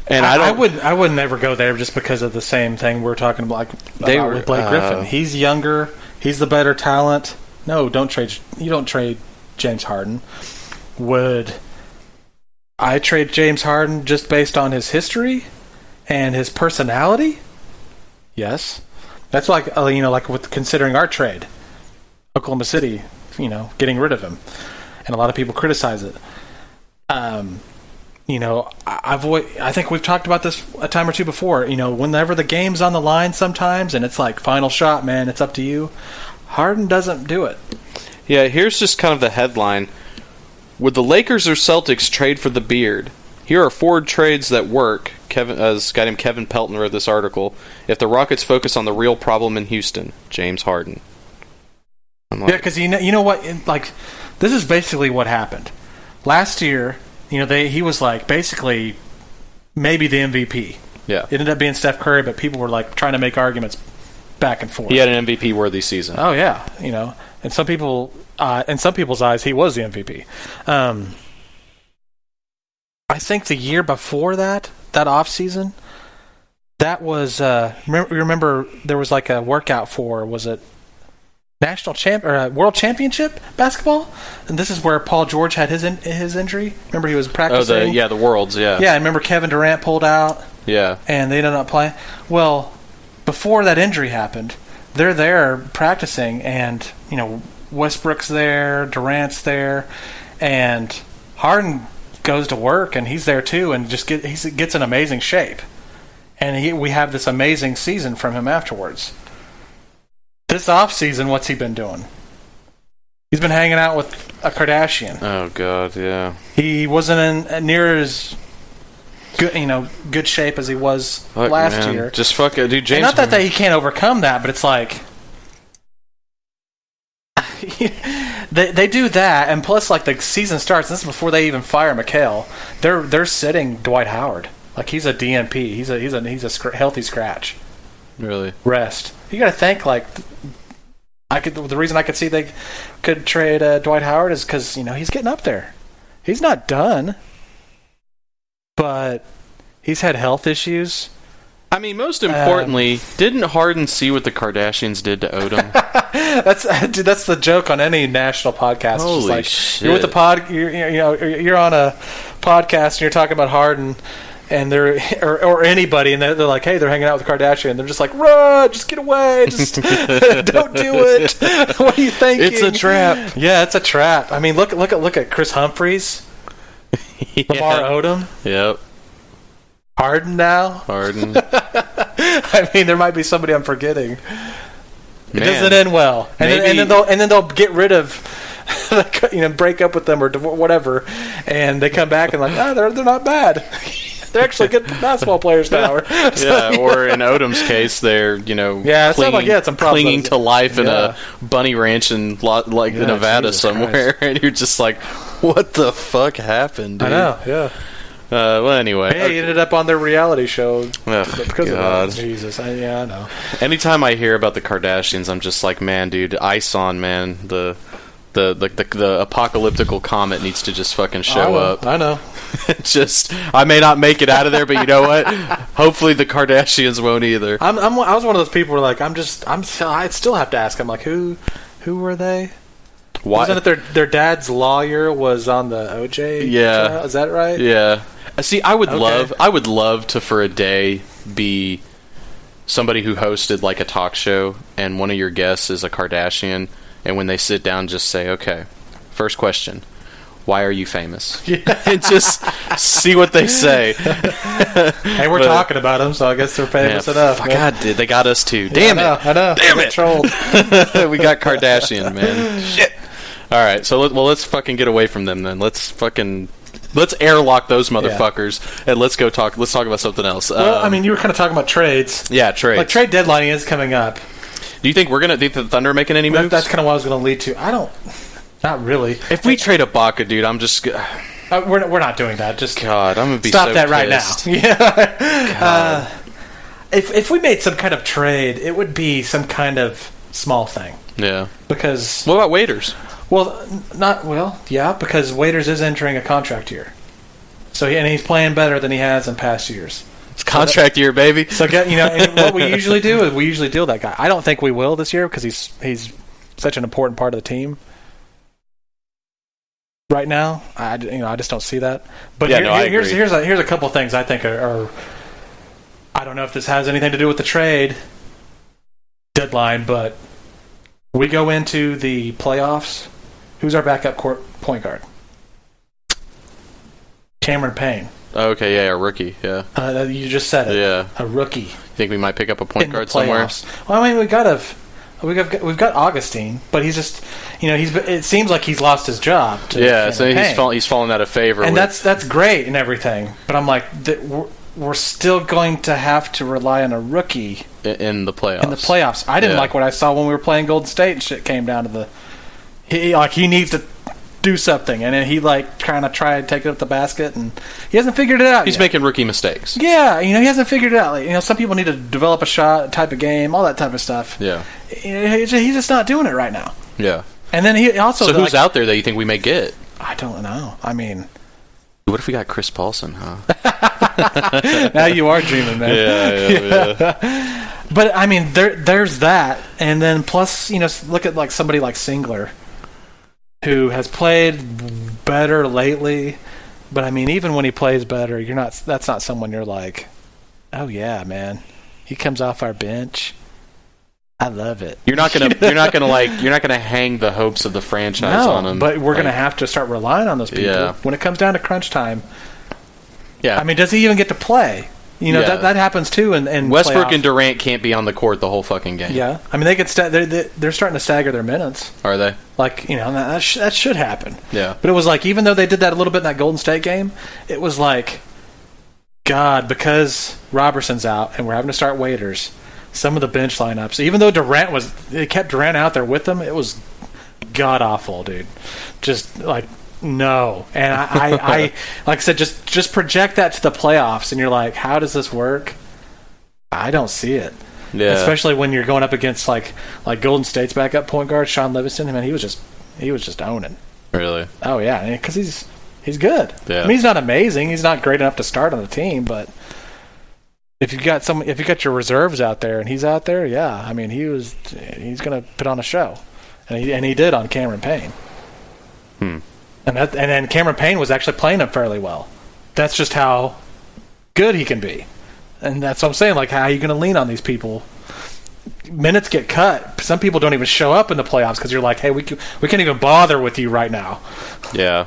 And I would never go there just because of the same thing we're talking about, with Blake Griffin. He's younger. He's the better talent. No, don't trade James Harden. Would I trade James Harden just based on his history and his personality? Yes. That's like with considering our trade, Oklahoma City, getting rid of him, and a lot of people criticize it. I think we've talked about this a time or two before. Whenever the game's on the line sometimes and it's like final shot, man, it's up to you. Harden doesn't do it. Yeah, here's just kind of the headline. Would the Lakers or Celtics trade for the beard? Here are 4 trades that work. This guy named Kevin Pelton wrote this article. If the Rockets focus on the real problem in Houston, James Harden. Because you know what? This is basically what happened. Last year, he was like basically maybe the MVP. Yeah. It ended up being Steph Curry, but people were like trying to make arguments back and forth. He had an MVP worthy season. Oh yeah, and some people, in some people's eyes, he was the MVP. I think the year before that off season, that was remember there was like a workout for, was it national champ or world championship basketball? And this is where Paul George had his injury. Remember he was practicing. The Worlds, yeah. Yeah, I remember Kevin Durant pulled out. Yeah. And they ended up playing. Well, before that injury happened, they're there practicing, and Westbrook's there, Durant's there, and Harden goes to work, and he's there too, and he gets in amazing shape, and we have this amazing season from him afterwards. This offseason, what's he been doing? He's been hanging out with a Kardashian. Oh God, yeah. He wasn't in near as good shape as he was last year. Just fuck it, dude. James. And not that he can't overcome that, but it's like they do that, and plus, like the season starts. This is before they even fire McHale. They're sitting Dwight Howard like he's a DNP. He's a healthy scratch. Really? Rest. You got to think the reason I could see they could trade Dwight Howard is because he's getting up there. He's not done, but he's had health issues. I mean, most importantly, didn't Harden see what the Kardashians did to Odom? That's the joke on any national podcast. Holy it's just shit! You're with the you're on a podcast and you're talking about Harden. And they're or anybody, and they're like, hey, they're hanging out with the Kardashian. And they're just like, run, just get away, just don't do it. What are you thinking? It's a trap. Yeah, it's a trap. I mean, look at Chris Humphries, Lamar Odom. Yep. Harden now. Harden. I mean, there might be somebody I'm forgetting. It doesn't end well, and then they'll get rid of. Break up with them or whatever, and they come back and like, they're not bad. They're actually good basketball players now. Yeah, or in Odom's case, they're some clinging to life in a bunny ranch in Nevada Jesus somewhere, and you're just like, what the fuck happened, dude? I know, yeah. Well, anyway, he ended up on their reality show because God. of that. Jesus, I know. Anytime I hear about the Kardashians, I'm just like, man, dude, ice on, man. The apocalyptical comet needs to just fucking show up. I know. I may not make it out of there, but you know what? Hopefully the Kardashians won't either. I was one of those people who were like, I still have to ask. I'm like, who were they? Why? Wasn't it their dad's lawyer was on the OJ? Yeah. trial? Is that right? Yeah. See, I would love to for a day be somebody who hosted like a talk show, and one of your guests is a Kardashian, and when they sit down, just say, okay, first question, why are you famous? Yeah. And just see what they say. Hey, we're talking about them, so I guess they're famous enough. God, they got us too. Damn it. I know. Damn it. Trolled. We got Kardashian, man. Shit. All right, so let's fucking get away from them then. Let's airlock those motherfuckers and let's talk about something else. Well, you were kind of talking about trades. Yeah, trades. Like trade deadline is coming up. Do you think the Thunder are making any moves? That's kind of what I was going to lead to. Not really. If we trade Ibaka, dude, I'm just we're not doing that. Just God, I'm gonna be stop so that pissed. right now. Yeah. If we made some kind of trade, it would be some kind of small thing. Yeah. Because what about Waiters? Because Waiters is entering a contract year. So he's playing better than he has in past years. It's contract year, baby. So and what we usually do is we usually deal that guy. I don't think we will this year because he's such an important part of the team. Right now, I just don't see that. But here's a couple things I think are I don't know if this has anything to do with the trade deadline, but we go into the playoffs. Who's our backup point guard? Cameron Payne. Oh, okay, yeah, a rookie, yeah. You just said it. Yeah. A rookie. Think we might pick up a point guard somewhere? Well, we've got Augustine, but he's just, it seems like he's lost his job. So he's fallen out of favor. And that's great and everything, but I'm like, we're still going to have to rely on a rookie in the playoffs. I didn't like what I saw when we were playing Golden State and shit came down to he needs to do something, and then he kind of tried to take it up the basket, and he hasn't figured it out. He's making rookie mistakes. Yeah, he hasn't figured it out. Some people need to develop a shot, type of game, all that type of stuff. Yeah, he's just not doing it right now. Yeah, and then he also. So who's out there that you think we may get? I don't know. What if we got Chris Paulson? Huh? Now you are dreaming, man. Yeah. But there's that, and then plus look at somebody like Singler, who has played better lately, but even when he plays better, that's not someone you're like, oh yeah, man, he comes off our bench, I love it. You're not gonna hang the hopes of the franchise on him. But we're gonna have to start relying on those people when it comes down to crunch time. Yeah, does he even get to play? That happens too. And Westbrook playoff. and Durant can't be on the court the whole fucking game. Yeah, they could. They're starting to stagger their minutes. Are they? That should happen. Yeah. But it was even though they did that a little bit in that Golden State game, it was God, because Robertson's out and we're having to start Waiters. Some of the bench lineups, even though they kept Durant out there with them, it was god awful, dude. Just no. And I like I said, just project that to the playoffs, and you're like, how does this work? I don't see it. Yeah. Especially when you're going up against like Golden State's backup point guard, Sean Livingston. He was just owning. Really? Oh yeah, because he's good. Yeah. He's not amazing. He's not great enough to start on the team, but. If you got your reserves out there and he's out there, yeah, he's going to put on a show, and he did on Cameron Payne. And then Cameron Payne was actually playing him fairly well. That's just how good he can be, and that's what I'm saying. How are you going to lean on these people? Minutes get cut. Some people don't even show up in the playoffs because you're like, hey, we can't even bother with you right now. Yeah.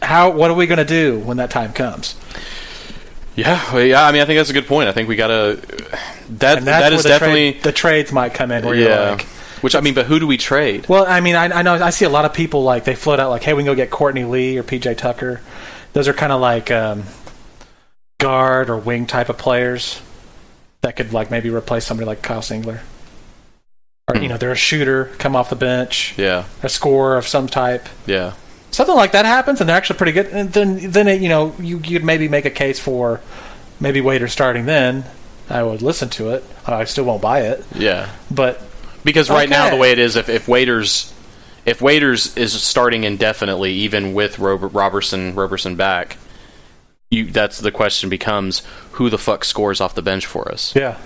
What are we going to do when that time comes? Yeah. I think that's a good point. I think we gotta. That is definitely the trades might come in. Where you're like, but who do we trade? Well, I know I see a lot of people they float out hey, we can go get Courtney Lee or PJ Tucker. Those are kind of guard or wing type of players that could like maybe replace somebody like Kyle Singler. Or, they're a shooter, come off the bench. Yeah. A scorer of some type. Yeah. Something like that happens, and they're actually pretty good. And then you'd maybe make a case for maybe Waiters starting then. I would listen to it. I still won't buy it. Yeah. But because right now the way it is, if Waiters is starting indefinitely, even with Roberson back, that's the question becomes, who the fuck scores off the bench for us? Yeah.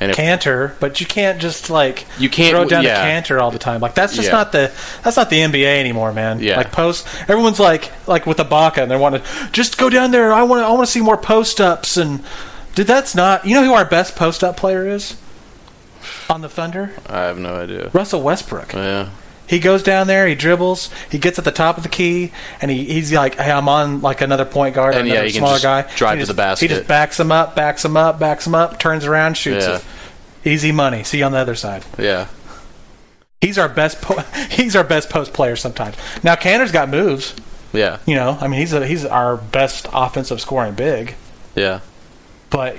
And Cantor, but you can't just throw down to Cantor all the time. Like that's just not the NBA anymore, man. Yeah. Like everyone's like with Ibaka, and they want to just go down there. I want to see more post ups, and dude, that's not. You know who our best post up player is on the Thunder? I have no idea. Russell Westbrook. Yeah. He goes down there, he dribbles, he gets at the top of the key, and he's like, hey, I'm on like another point guard or another smaller guy. Drive to the basket. He just backs him up, turns around, shoots it. Easy money. See you on the other side. Yeah. He's our best post player sometimes. Now Cantor's got moves. Yeah. He's our best offensive scoring big. Yeah. But,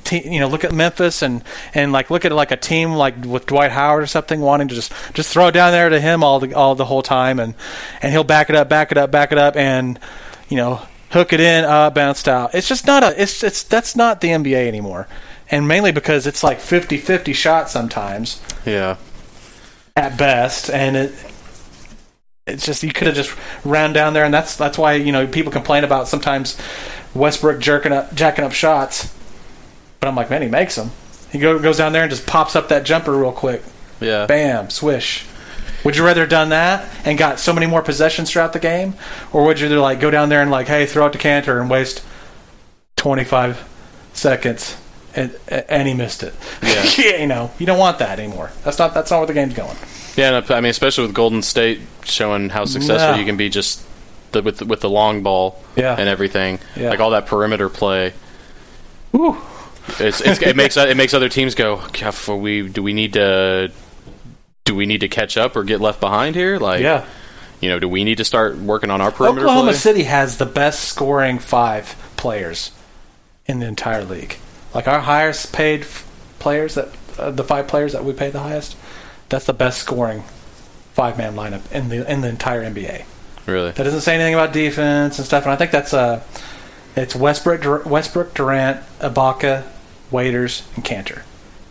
look at Memphis and like look at like a team like with Dwight Howard or something wanting to just throw it down there to him all the whole time and he'll back it up and hook it in, bounced out. It's just not that's not the NBA anymore. And mainly because it's like 50-50 shots sometimes. Yeah. At best, and it's just you could have just ran down there, and that's why people complain about sometimes Westbrook jacking up shots. But I'm like, man, he makes them. He goes down there and just pops up that jumper real quick. Yeah. Bam, swish. Would you rather have done that and got so many more possessions throughout the game, or would you like go down there and like, hey, throw it to Cantor and waste 25 seconds? And he missed it. Yeah. You don't want that anymore. That's not where the game's going. Yeah, I mean, especially with Golden State showing how successful you can be just with the long ball and everything, like all that perimeter play. Ooh. It makes other teams go, do we need to catch up or get left behind here? Like, do we need to start working on our perimeter Oklahoma play? City has the best scoring 5 players in the entire league. Like our highest paid players, the 5 players that we pay the highest, that's the best scoring 5-man lineup in the entire NBA. Really? That doesn't say anything about defense and stuff. And I think it's Westbrook, Durant, Ibaka, Waiters, and Cantor.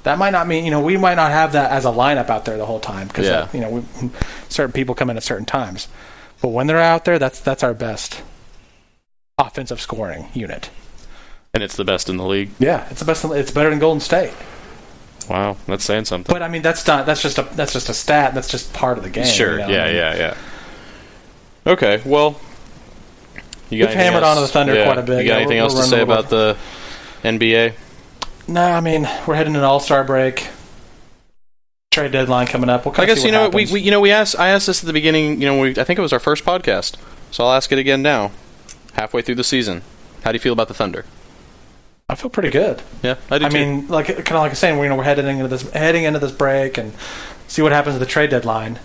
That might not mean we might not have that as a lineup out there the whole time because certain people come in at certain times. But when they're out there, that's our best offensive scoring unit. And it's the best in the league. Yeah, it's the best. It's better than Golden State. Wow, that's saying something. But I mean, that's just a stat. That's just part of the game. Sure. Yeah. Okay. Well, we've hammered onto the Thunder quite a bit. You got anything else to say about the NBA? No, I mean we're heading to an All-Star break. Trade deadline coming up. I guess I asked this at the beginning. I think it was our first podcast, so I'll ask it again now. Halfway through the season, how do you feel about the Thunder? I feel pretty good. Yeah, I do too. I mean, like kind of like I'm saying, we're heading into this break and see what happens at the trade deadline.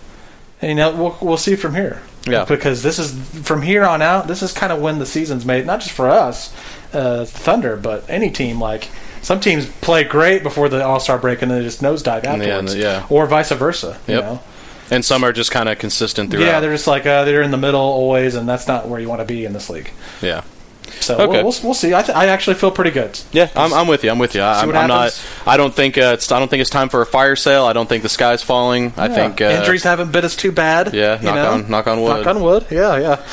And we'll see from here. Yeah. Because this is from here on out. This is kind of when the season's made, not just for us, the Thunder, but any team. Like some teams play great before the All-Star break and then they just nosedive afterwards. Or vice versa. Yep. And some are just kind of consistent throughout. Yeah, they're just like they're in the middle always, and that's not where you want to be in this league. Yeah. So we'll see. I actually feel pretty good. Yeah, I'm with you. I'm not. I don't think it's time for a fire sale. I don't think the sky's falling. I think injuries haven't bit us too bad. Yeah, knock on wood. Knock on wood. Yeah.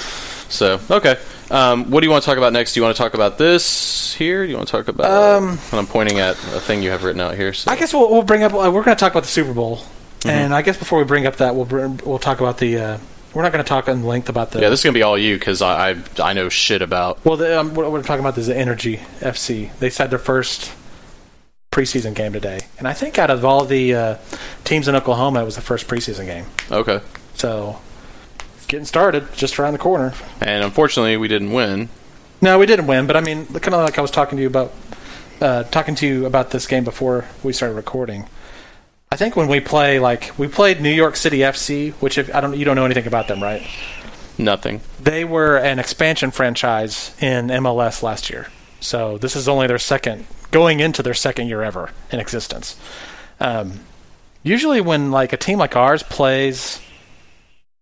So okay, what do you want to talk about next? Do you want to talk about this here? Do you want to talk about? I'm pointing at a thing you have written out here. So. I guess we'll bring up. We're going to talk about the Super Bowl, and I guess before we bring up that, we'll talk about the. We're not going to talk in length about the... Yeah, this is going to be all you because I know shit about... Well, what we're talking about is the Energy FC. They had their first preseason game today. And I think out of all the teams in Oklahoma, it was the first preseason game. Okay. So, it's getting started just around the corner. And unfortunately, we didn't win. No, we didn't win. But I mean, kind of like I was talking to you about this game before we started recording. I think when we played New York City FC, which you don't know anything about them, right? Nothing. They were an expansion franchise in MLS last year. So this is only going into their second year ever in existence. Usually when like a team like ours plays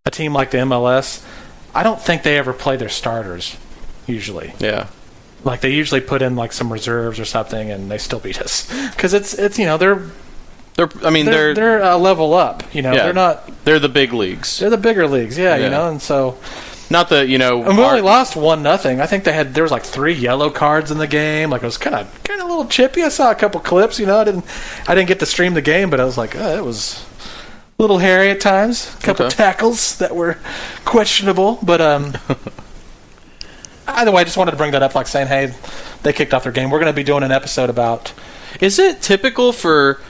a team like the MLS, I don't think they ever play their starters, usually. Yeah. Like they usually put in like some reserves or something, and they still beat us because it's they're a level up. Yeah. They're the big leagues. They're the bigger leagues, yeah. And so not the And we only lost 1-0. I think there was like 3 yellow cards in the game. Like it was kind of a little chippy. I saw a couple clips. I didn't get to stream the game, but I was like, it was a little hairy at times. A couple tackles that were questionable, but either way, I just wanted to bring that up, like saying, hey, they kicked off their game. We're going to be doing an episode about. Is it typical for?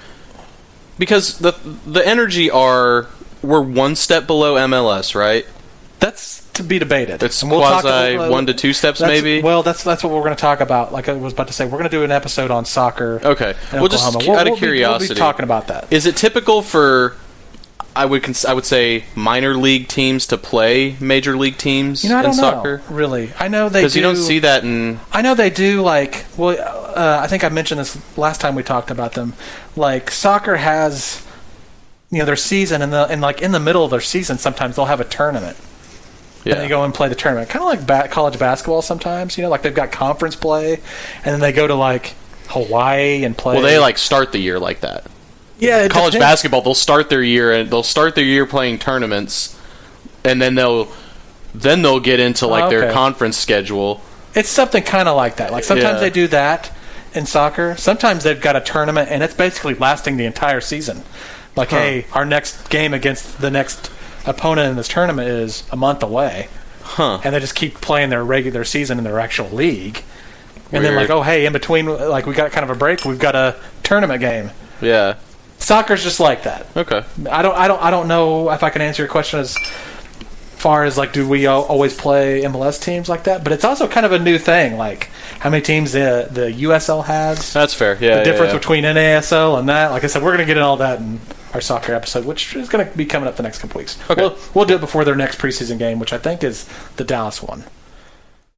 Because the Energy we're one step below MLS, right? That's to be debated. It's quasi 1 to 2 steps, maybe. Well, that's what we're going to talk about. Like I was about to say, we're going to do an episode on soccer. Okay, well, just out of curiosity, we'll be talking about that. Is it typical for? I would say minor league teams to play major league teams in soccer. Really, I know they do. Because you don't see that in. I know they do. Like, I think I mentioned this last time we talked about them. Like, soccer has, their season, and like in the middle of their season, sometimes they'll have a tournament. Yeah. And they go and play the tournament, kind of like college basketball. Sometimes, like they've got conference play, and then they go to like Hawaii and play. Well, they like start the year like that. Yeah, college basketball, they'll start their year playing tournaments, and then they'll get into like their conference schedule. It's something kind of like that. Like sometimes they do that in soccer. Sometimes they've got a tournament, and it's basically lasting the entire season. Like, hey, our next game against the next opponent in this tournament is a month away, and they just keep playing their regular season in their actual league. And then like, oh hey, in between, like we got kind of a break, we've got a tournament game. Yeah. Soccer's just like that. Okay. I don't know if I can answer your question as far as like, do we always play MLS teams like that? But it's also kind of a new thing, like how many teams the USL has. That's fair. Yeah. The difference between NASL and that. Like I said, we're going to get into all that in our soccer episode, which is going to be coming up the next couple weeks. Okay. We'll do it before their next preseason game, which I think is the Dallas one.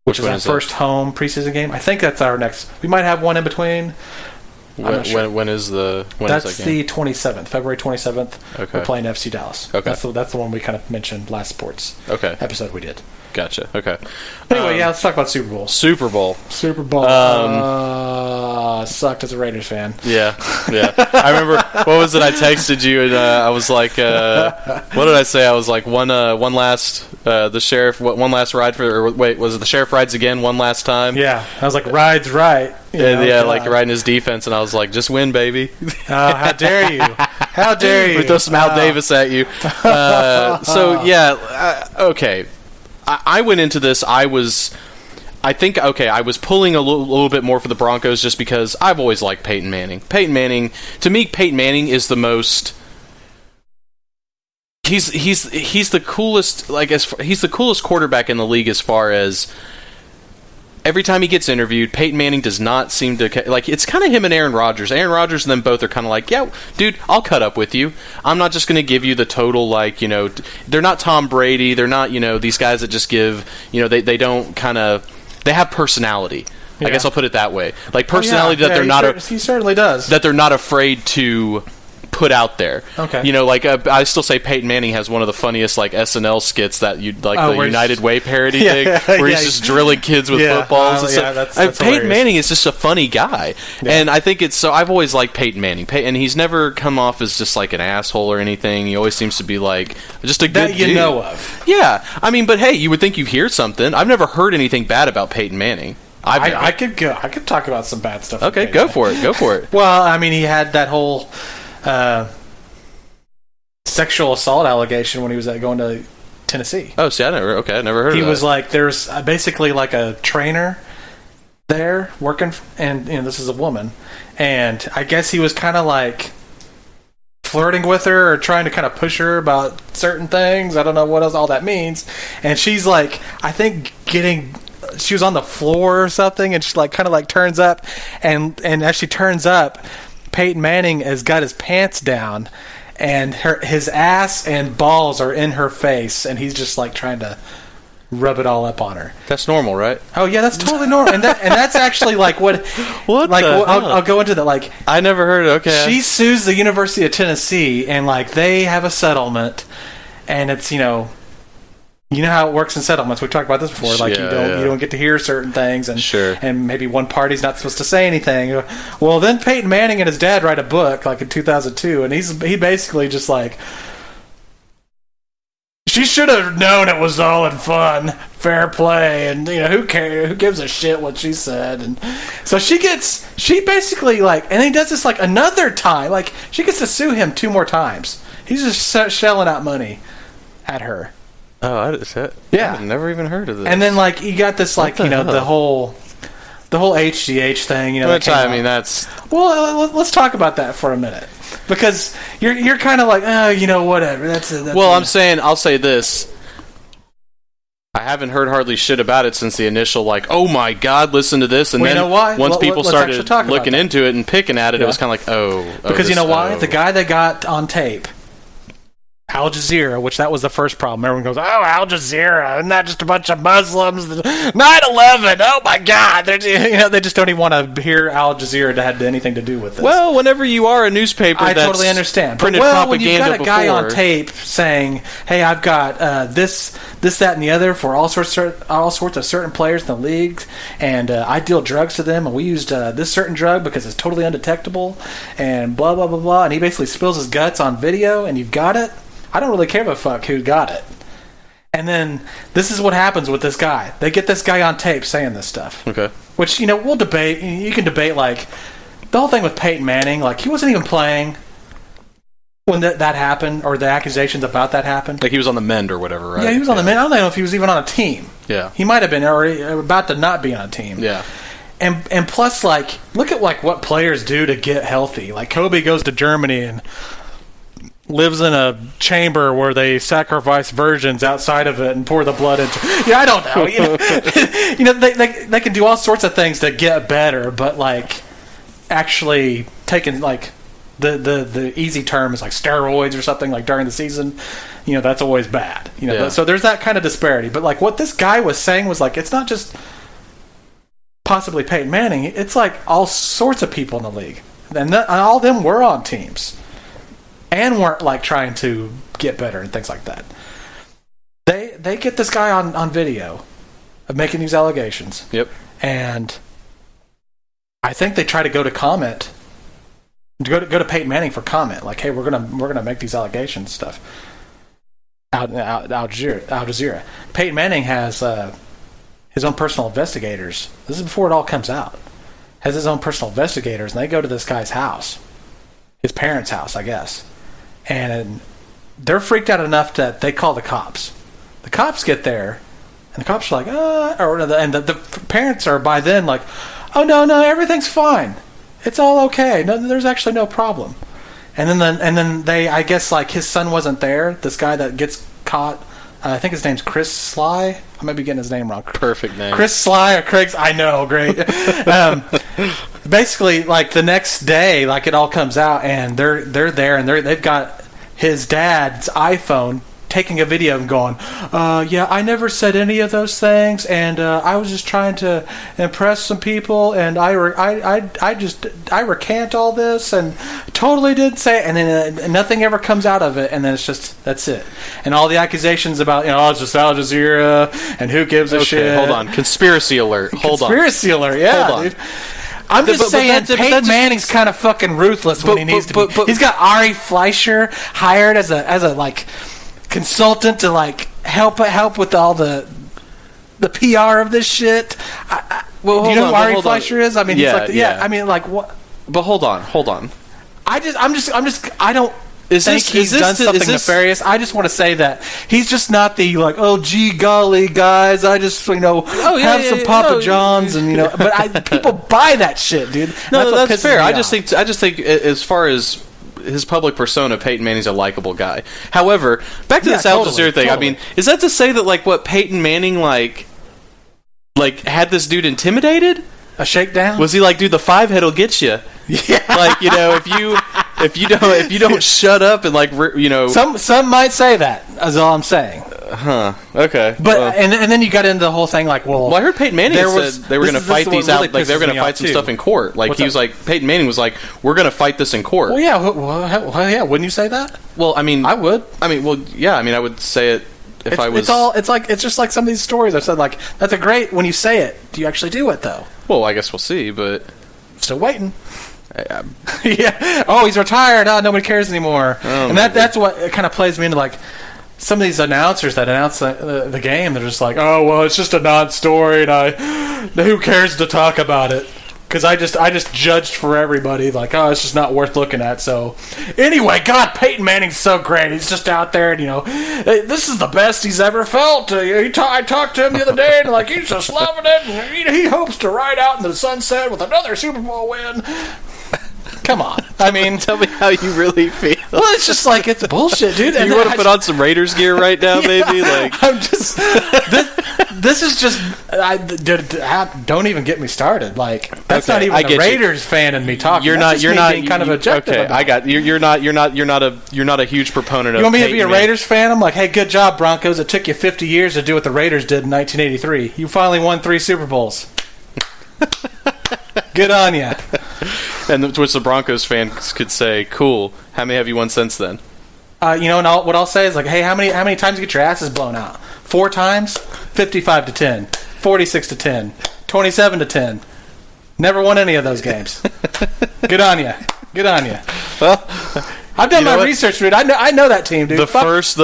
Which is our first home preseason game. I think that's our next. We might have one in between. When is that game? That's the 27th, February 27th. Okay. We're playing FC Dallas. Okay. That's the one we kind of mentioned last sports episode we did. Gotcha. Okay. Anyway, let's talk about Super Bowl. Super Bowl. Sucked as a Raiders fan. Yeah. I remember, what was it? I texted you, and I was like, what did I say? I was like, one last ride was it the sheriff rides again one last time? Yeah. I was like, rides right. Like riding his defense, and I was like, just win, baby. How dare you? How dare you? We throw some Al Davis at you. Okay. I went into this, I was pulling a little bit more for the Broncos just because I've always liked Peyton Manning. To me, Peyton Manning is the most... He's the coolest, he's the coolest quarterback in the league as far as... Every time he gets interviewed, Peyton Manning does not seem to... Like, it's kind of him and Aaron Rodgers. Aaron Rodgers and them both are kind of like, yeah, dude, I'll cut up with you. I'm not just going to give you the total, they're not Tom Brady. They're not, these guys that just give, they don't kind of... They have personality. Yeah. I guess I'll put it that way. Like, personality that they're not... He certainly does. That they're not afraid to... put out there. Okay. I still say Peyton Manning has one of the funniest SNL skits that the United Way parody thing where he's just drilling kids with footballs and stuff. That's Peyton Manning is just a funny guy. Yeah. And I think I've always liked Peyton Manning. And he's never come off as just like an asshole or anything. He always seems to be like just a good dude. That you know of. Yeah. I mean, but hey, you would think you hear something. I've never heard anything bad about Peyton Manning. I could talk about some bad stuff. Okay, go for it. Well, I mean, he had that whole sexual assault allegation when he was going to Tennessee. Oh, see, I never heard of that. He was like, there's basically like a trainer there working, and this is a woman, and I guess he was kind of like flirting with her or trying to kind of push her about certain things. I don't know what else all that means. And she's like, I think she was on the floor or something, and she kind of turns up, and as she turns up, Peyton Manning has got his pants down, and his ass and balls are in her face, and he's just trying to rub it all up on her. That's normal, right? Oh yeah, that's totally normal, and that's actually like what. What? Like the I'll go into that. Like I never heard it. Okay. She sues the University of Tennessee, and like they have a settlement, and it's you know how it works in settlements. We've talked about this before. Like you don't get to hear certain things, and and maybe one party's not supposed to say anything. Well, then Peyton Manning and his dad write a book like in 2002, and he basically just like. She should have known it was all in fun, fair play, and who cares? Who gives a shit what she said? And so she basically like, and he does this like another time, like she gets to sue him 2 more times. He's just shelling out money at her. Oh, I've never even heard of this. And then like you got this like the whole HGH thing. Which I mean that's let's talk about that for a minute. Because you're kind of like, whatever. That's well, I'll say this. I haven't heard hardly shit about it since the initial, like, oh my god, listen to this. And then once people started looking into it and picking at it, it was kind of like, oh. Because why? The guy that got on tape, Al Jazeera, which that was the first problem. Everyone goes, oh, Al Jazeera, isn't that just a bunch of Muslims? 9/11, oh my God. They just don't even want to hear Al Jazeera to have anything to do with this. Well, whenever you are a newspaper I totally understand. Printed propaganda when you've got a guy on tape saying, hey, I've got this, that, and the other for all sorts of certain players in the league, and I deal drugs to them, and we used this certain drug because it's totally undetectable, and blah, blah, blah, blah, and he basically spills his guts on video, and you've got it. I don't really care a fuck who got it. And then this is what happens with this guy. They get this guy on tape saying this stuff. Okay. Which, we'll debate. You can debate, like, the whole thing with Peyton Manning. Like, he wasn't even playing when that happened, or the accusations about that happened. Like, he was on the mend or whatever, right? Yeah, he was on the mend. I don't know if he was even on a team. Yeah. He might have been already about to not be on a team. Yeah. And plus, like, look at, like, what players do to get healthy. Like, Kobe goes to Germany and lives in a chamber where they sacrifice virgins outside of it and pour the blood into. Yeah, I don't know. They can do all sorts of things to get better, but like actually taking like the easy term is like steroids or something like during the season. That's always bad. So there's that kind of disparity. But like what this guy was saying was like it's not just possibly Peyton Manning. It's like all sorts of people in the league, and all of them were on teams. And weren't like trying to get better and things like that. They get this guy on video of making these allegations. Yep. And I think they try to go to comment, go to Peyton Manning for comment, like, hey, we're gonna make these allegations stuff. Al Jazeera. Peyton Manning has his own personal investigators. This is before it all comes out. Has his own personal investigators, and they go to this guy's house, his parents' house, I guess. And they're freaked out enough that they call the cops. The cops get there, and the cops are like, and the parents are by then like, oh no, everything's fine, it's all okay, no, there's actually no problem. And then they, I guess like his son wasn't there. This guy that gets caught, I think his name's Chris Sly. I might be getting his name wrong. Perfect name. Chris Sly or Craig's. I know, great. Basically, like the next day, like it all comes out, and they're there, and they've got his dad's iPhone taking a video and going, yeah, I never said any of those things, and I was just trying to impress some people, and I recant all this, and totally didn't say it, and then nothing ever comes out of it, and then it's just, that's it. And all the accusations about, it's just Al Jazeera, and who gives a shit. Hold on. Conspiracy alert. Conspiracy alert, yeah. Hold on. Dude. I'm just saying, Peyton Manning's kind of fucking ruthless when he needs to be. He's got Ari Fleischer hired as a like consultant to like help with all the PR of this shit. Do you know who Ari Fleischer is? I mean, he's like, I mean, like what? But hold on. I don't. Think he's done something nefarious. I just want to say that he's just not the like, oh gee golly guys, I just have some Papa John's and but people buy that shit, dude. No, that's fair. I just think as far as his public persona, Peyton Manning's a likable guy. However, back to this Al Jazeera thing. Totally. I mean, is that to say that like what Peyton Manning like had this dude intimidated? A shakedown? Was he like, dude, the 5-head'll get you? Yeah. Like, if you don't shut up and like, Some might say that. Is all I'm saying. Okay. But and then you got into the whole thing like, well, I heard Peyton Manning said they were going to fight these out. Like they were going to fight some stuff in court. Like he was like, Peyton Manning was like, we're going to fight this in court. Well, yeah. Wouldn't you say that? Well, I mean, I would. I mean, well, yeah. I mean, I would say it if I was. It's just like some of these stories I've said. Like that's a great when you say it. Do you actually do it though? Well, I guess we'll see, but still waiting. Yeah. Oh, he's retired. Oh, nobody cares anymore. Oh, and that's what kind of plays me into like. Some of these announcers that announce the game, they're just like, oh, well, it's just a non-story, and who cares to talk about it? Because I just judged for everybody, like, oh, it's just not worth looking at. So, anyway, God, Peyton Manning's so great. He's just out there, and, this is the best he's ever felt. I talked to him the other day, and, like, he's just loving it, and he hopes to ride out in the sunset with another Super Bowl win. Come on. I mean, tell me how you really feel. Well, it's just like, it's bullshit, dude. You want to put on some Raiders gear right now, baby? Like, I'm just... This is just... don't even get me started. Like, that's not even the Raiders fan in me talking. You're not being kind of objective. Okay, I got you. You're not a huge proponent of... You want me to be a Raiders fan? I'm like, hey, good job, Broncos. It took you 50 years to do what the Raiders did in 1983. You finally won 3 Super Bowls. Good on you. And which the Broncos fans could say, cool, how many have you won since then? And what I'll say is like, hey, how many times you get your asses blown out? 4 times? 55-10. 46-10. 27-10. Never won any of those games. Good on you. Good on you. Well, I've done my research, dude. I know that team, dude. The first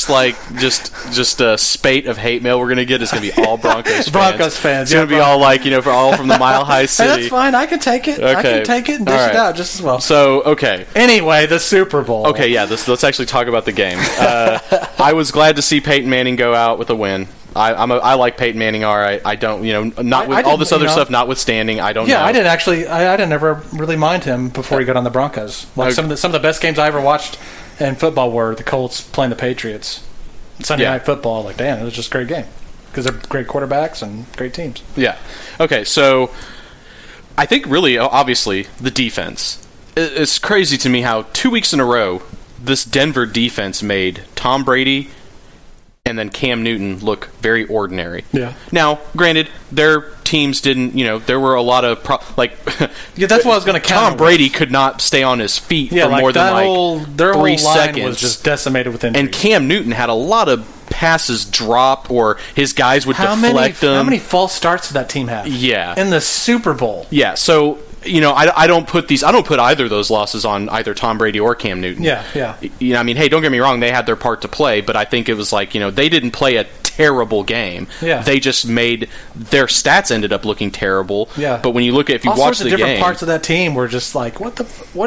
like just a spate of hate mail we're gonna get is gonna be all Broncos fans. It's gonna be all like all from the Mile High City. Hey, that's fine. I can take it. Okay. I can take it and dish it out just as well. So okay. Anyway, the Super Bowl. Okay, yeah. Let's actually talk about the game. I was glad to see Peyton Manning go out with a win. I like Peyton Manning. All right, I don't. Not with all this other stuff notwithstanding. I don't. Yeah, know. I didn't actually. I didn't ever really mind him before he got on the Broncos. Like some of the best games I ever watched in football were the Colts playing the Patriots. Sunday Night Football. Like, damn, it was just a great game because they're great quarterbacks and great teams. Yeah. Okay, so I think really, obviously, the defense. It's crazy to me how 2 weeks in a row this Denver defense made Tom Brady and then Cam Newton look very ordinary. Yeah. Now, granted, their teams didn't, there were a lot of, yeah, that's what I was going to count. Tom Brady could not stay on his feet for more than their 3 whole seconds. Line was just decimated with injuries. And Cam Newton had a lot of passes dropped or his guys would deflect them. How many false starts did that team have? Yeah. In the Super Bowl. Yeah, so... I don't put either of those losses on either Tom Brady or Cam Newton. Yeah. I mean, hey, don't get me wrong, they had their part to play, but I think it was like, they didn't play a terrible game. Yeah. They just made their stats ended up looking terrible. Yeah. But when you look at if you all watch sorts the of different game, parts of that team were just like, what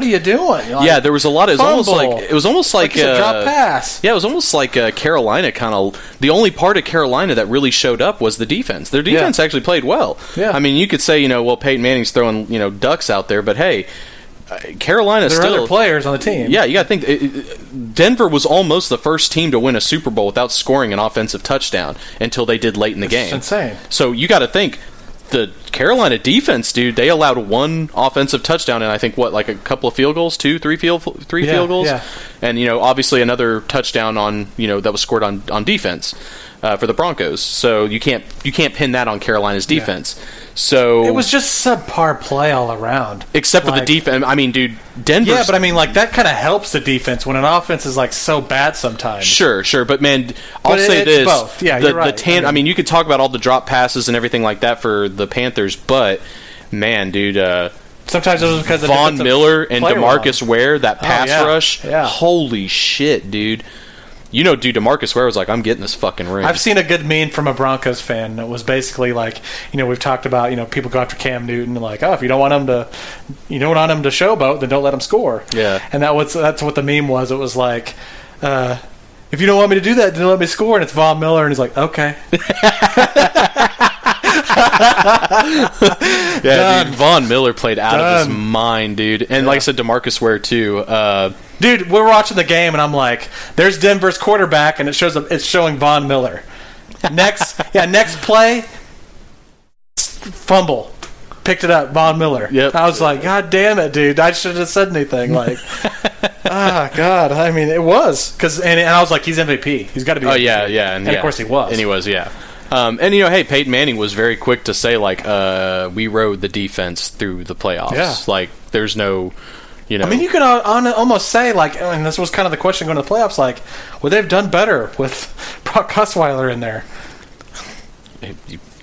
are you doing? Like, yeah, there was a lot of it was almost like a drop pass. Yeah, it was almost like Carolina kind of the only part of Carolina that really showed up was the defense. Their defense actually played well. Yeah. I mean, you could say, well, Peyton Manning's throwing, ducks out there, but hey, Carolina there still are other players on the team. Yeah, you got to think Denver was almost the first team to win a Super Bowl without scoring an offensive touchdown until they did late in the game. That's insane. So you got to think the Carolina defense, dude. They allowed 1 offensive touchdown and I think like a couple of field goals, 3 field goals, and obviously another touchdown on that was scored on defense. For the Broncos, so you can't pin that on Carolina's defense. Yeah. So it was just subpar play all around, except for the defense. I mean, dude, Denver. Yeah, but I mean, like that kind of helps the defense when an offense is like so bad sometimes. Sure, but man, I'll say this: both. Yeah, you're right. I mean, you could talk about all the drop passes and everything like that for the Panthers, but man, dude. Sometimes it was because Von Miller and DeMarcus Ware, that pass rush. Yeah. Holy shit, dude. Dude, DeMarcus Ware was like, I'm getting this fucking ring. I've seen a good meme from a Broncos fan that was basically like, we've talked about, people go after Cam Newton, like, oh, if you don't want him to showboat, then don't let him score. Yeah. And that's what the meme was. It was like, if you don't want me to do that, then let me score. And it's Von Miller, and he's like, okay. Yeah, dude, Von Miller played out of his mind, dude. And like I said, DeMarcus Ware, too. Dude, we're watching the game, and I'm like, there's Denver's quarterback, and it's showing Von Miller. Next play, fumble. Picked it up, Von Miller. Yep. I was like, God damn it, dude. I shouldn't have said anything. Like, God. I mean, it was. And I was like, he's MVP. He's got to be MVP. Oh, yeah. And of course he was. And he was, yeah. And, hey, Peyton Manning was very quick to say, like, we rode the defense through the playoffs. Yeah. Like, there's no, I mean, you could almost say, like, and this was kind of the question going to the playoffs, like, would they have done better with Brock Osweiler in there?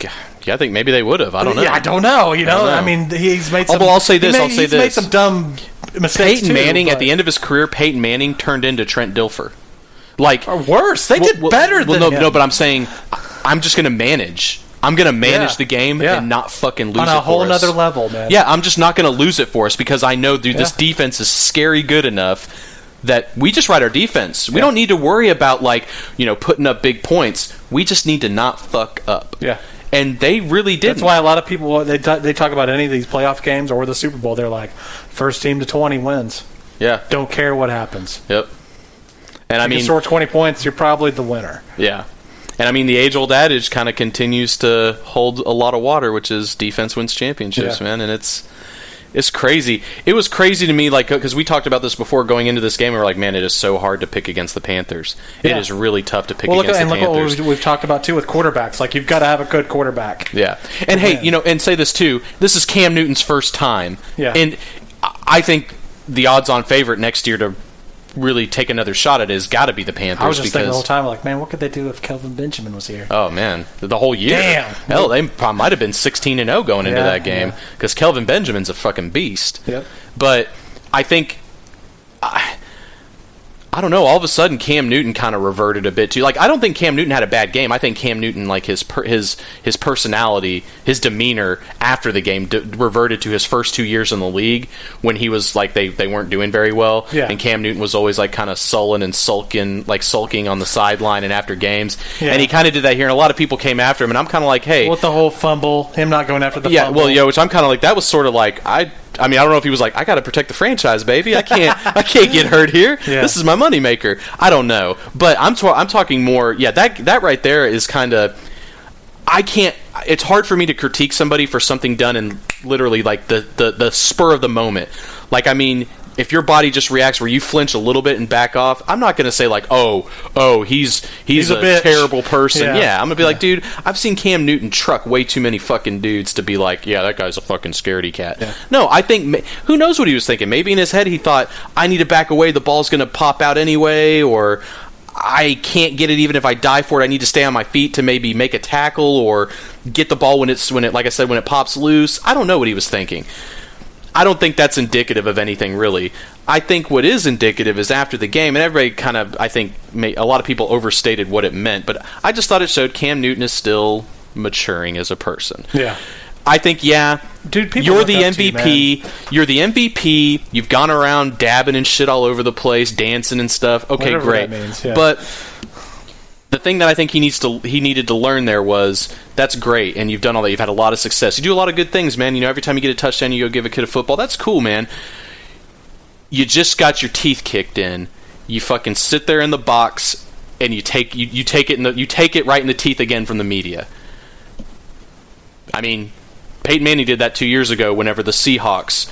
Yeah, I think maybe they would have. I don't know. Yeah, I don't know. I mean, he's made some... I'll say this. He's made some dumb mistakes, Peyton Manning, at the end of his career, Peyton Manning turned into Trent Dilfer. Like, or worse. They did better than him. No, but I'm saying, I'm just going to manage. I'm going to manage the game and not fucking lose it for us. On a whole nother level, man. Yeah, I'm just not going to lose it for us because I know, dude, this defense is scary good enough that we just ride our defense. We don't need to worry about, like, putting up big points. We just need to not fuck up. Yeah. And they really didn't. That's why a lot of people, they talk about any of these playoff games or the Super Bowl, they're like, first team to 20 wins. Yeah. Don't care what happens. Yep. And if you score 20 points, you're probably the winner. Yeah. And I mean, the age-old adage kind of continues to hold a lot of water, which is defense wins championships, man. And it's crazy. It was crazy to me, like, because we talked about this before going into this game. And we were like, man, it is so hard to pick against the Panthers. It is really tough to pick against the Panthers. And look what we've talked about, too, with quarterbacks. Like, you've got to have a good quarterback. Yeah. And, hey, and say this, too. This is Cam Newton's first time. Yeah. And I think the odds-on favorite next year to really take another shot at it has got to be the Panthers. I was just thinking the whole time, like, man, what could they do if Kelvin Benjamin was here? Oh, man. The whole year. Damn. Hell, they might have been 16-0 going into that game because Kelvin Benjamin's a fucking beast. Yep. But I think... I don't know. All of a sudden, Cam Newton kind of reverted a bit too. Like, I don't think Cam Newton had a bad game. I think Cam Newton, like his personality, his demeanor after the game reverted to his first 2 years in the league when he was like they weren't doing very well. Yeah. And Cam Newton was always like kind of sullen and sulking on the sideline and after games. Yeah. And he kind of did that here. And a lot of people came after him. And I'm kind of like, hey, with the whole fumble, him not going after the fumble. Well, which I'm kind of like that was sort of like I mean, I don't know if he was like, I got to protect the franchise, baby. I can't get hurt here. Yeah. This is my moneymaker. I don't know, but I'm talking more. Yeah, that right there is kind of. I can't. It's hard for me to critique somebody for something done in literally like the spur of the moment. Like, I mean, if your body just reacts where you flinch a little bit and back off, I'm not going to say like, oh, he's a terrible person. Yeah, I'm going to be like, dude, I've seen Cam Newton truck way too many fucking dudes to be like, yeah, that guy's a fucking scaredy cat. Yeah. No, I think, who knows what he was thinking? Maybe in his head he thought, I need to back away, the ball's going to pop out anyway, or I can't get it even if I die for it. I need to stay on my feet to maybe make a tackle or get the ball when it like I said, when it pops loose. I don't know what he was thinking. I don't think that's indicative of anything, really. I think what is indicative is after the game, and everybody kind of, I think, a lot of people overstated what it meant, but I just thought it showed Cam Newton is still maturing as a person. Yeah. I think, dude, you're the MVP. You're the MVP. You've gone around dabbing and shit all over the place, dancing and stuff. Okay, whatever great. That means, yeah. But the thing that I think he needed to learn there was, that's great, and you've done all that. You've had a lot of success. You do a lot of good ththings, man. Every time you get a touchdown, you go give a kid a football. That's cool, man. You just got your teeth kicked in. You fucking sit there in the box, and you take it right in the teeth again from the media. I mean, Peyton Manning did that 2 years ago whenever the Seahawks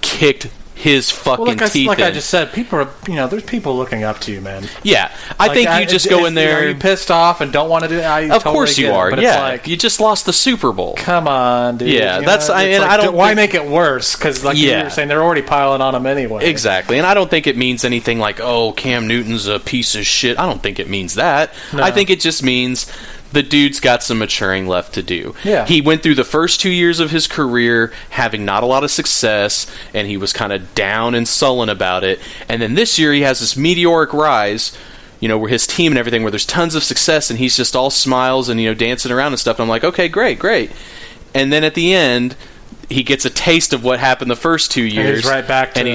kicked his fucking teeth like in. I just said, people are, there's people looking up to you, man. Yeah, I think you just go in there. Are you pissed off and don't want to do it? Of course you are. Yeah, you just lost the Super Bowl. Come on, dude. Yeah, I don't. Why make it worse? Because like you were saying, they're already piling on him anyway. Exactly, and I don't think it means anything like, oh, Cam Newton's a piece of shit. I don't think it means that. No. I think it just means the dude's got some maturing left to do. Yeah. He went through the first 2 years of his career having not a lot of success, and he was kind of down and sullen about it. And then this year he has this meteoric rise, where his team and everything, where there's tons of success, and he's just all smiles and, dancing around and stuff. And I'm like, okay, great. And then at the end, he gets a taste of what happened the first 2 years. And he's right back. And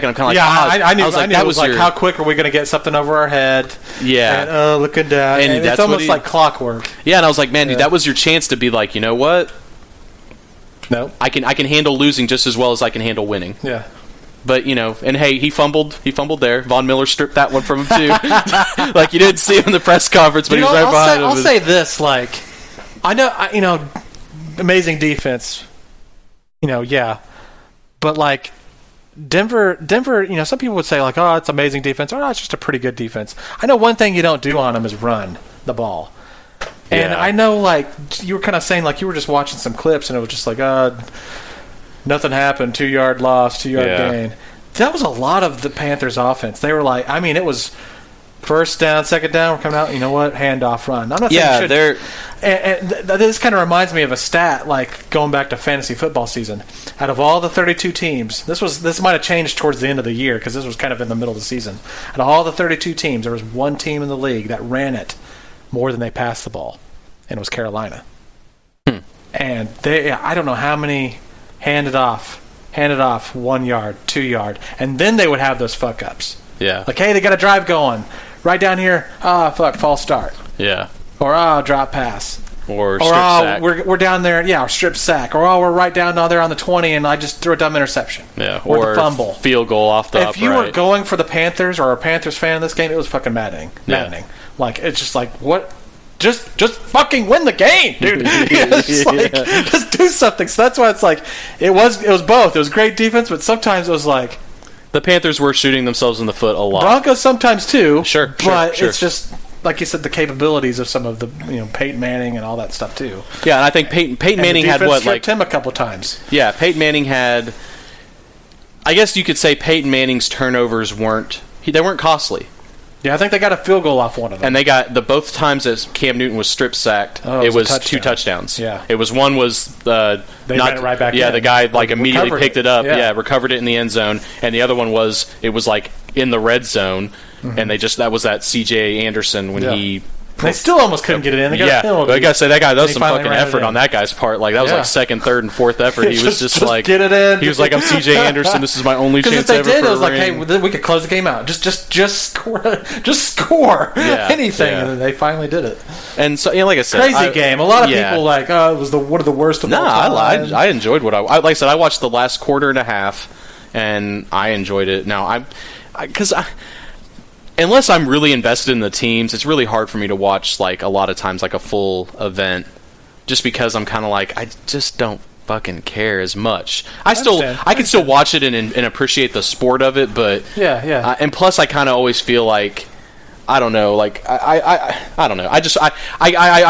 I'm kind of like, I knew it was like, how quick are we going to get something over our head? Yeah. And, look at that. And it's almost like clockwork. Yeah, and I was like, man, dude, that was your chance to be like, you know what? No. I can handle losing just as well as I can handle winning. Yeah. But, and hey, he fumbled there. Von Miller stripped that one from him, too. Like, you didn't see him in the press conference, but he was right behind him. I'll say this, like, I know, amazing defense. But like, Denver, some people would say, like, oh, it's amazing defense, or oh, it's just a pretty good defense. I know one thing you don't do on them is run the ball. And I know, like, you were kind of saying, like, you were just watching some clips, and it was just like, nothing happened, 2-yard loss, 2-yard gain. That was a lot of the Panthers' offense. They were like, I mean, it was first down, second down, we're coming out, you know what, handoff, run. I'm not saying they're... And this kind of reminds me of a stat, like, going back to fantasy football season. Out of all the 32 teams, this might have changed towards the end of the year, because this was kind of in the middle of the season. Out of all the 32 teams, there was one team in the league that ran it more than they passed the ball, and it was Carolina. And I don't know how many handed off 1 yard, 2 yard, and then they would have those fuck ups. Yeah. Like, hey, they got a drive going. Right down here, false start. Yeah. Or, drop pass. Or strip sack. We're down there, or strip sack. Or, we're right down there on the 20, and I just threw a dumb interception. Yeah. Or the fumble. Field goal off the upright. If you were going for the Panthers or a Panthers fan in this game, it was fucking maddening. Yeah. Like, it's just like, what? Just fucking win the game, dude. Just do something. So that's why it's like, it was both. It was great defense, but sometimes it was like, the Panthers were shooting themselves in the foot a lot. Broncos sometimes too. Sure. But it's just, like you said, the capabilities of some of the, Peyton Manning and all that stuff too. Yeah, and I think Peyton Manning had what, like, him a couple times. Yeah, Peyton Manning had. I guess you could say Peyton Manning's turnovers weren't costly. Yeah, I think they got a field goal off one of them. And they got both times that Cam Newton was strip sacked. It was 2 touchdowns. Yeah, it was one was they ran it right back. Yeah, in. The guy immediately picked it up. Yeah. Recovered it in the end zone. And the other one was like in the red zone, and that was that C.J. Anderson when he. They still almost couldn't get it in. They got a penalty. I gotta say that guy does some fucking effort on that guy's part. Like that was like second, third, and fourth effort. He was just like get it in. He was like, I'm C.J. Anderson. This is my only chance ever. Because if they did, for it was like, ring. hey, we could close the game out. Just score anything, and then they finally did it. And so, like I said, crazy game. A lot of people like, it was one of the worst of all time. I enjoyed what like I said. I watched the last quarter and a half, and I enjoyed it. Now unless I'm really invested in the teams, it's really hard for me to watch, like, a lot of times, like, a full event, just because I'm kind of like, I just don't fucking care as much. I can still watch it and appreciate the sport of it, but and plus I kind of always feel like, I don't know, like I don't know. I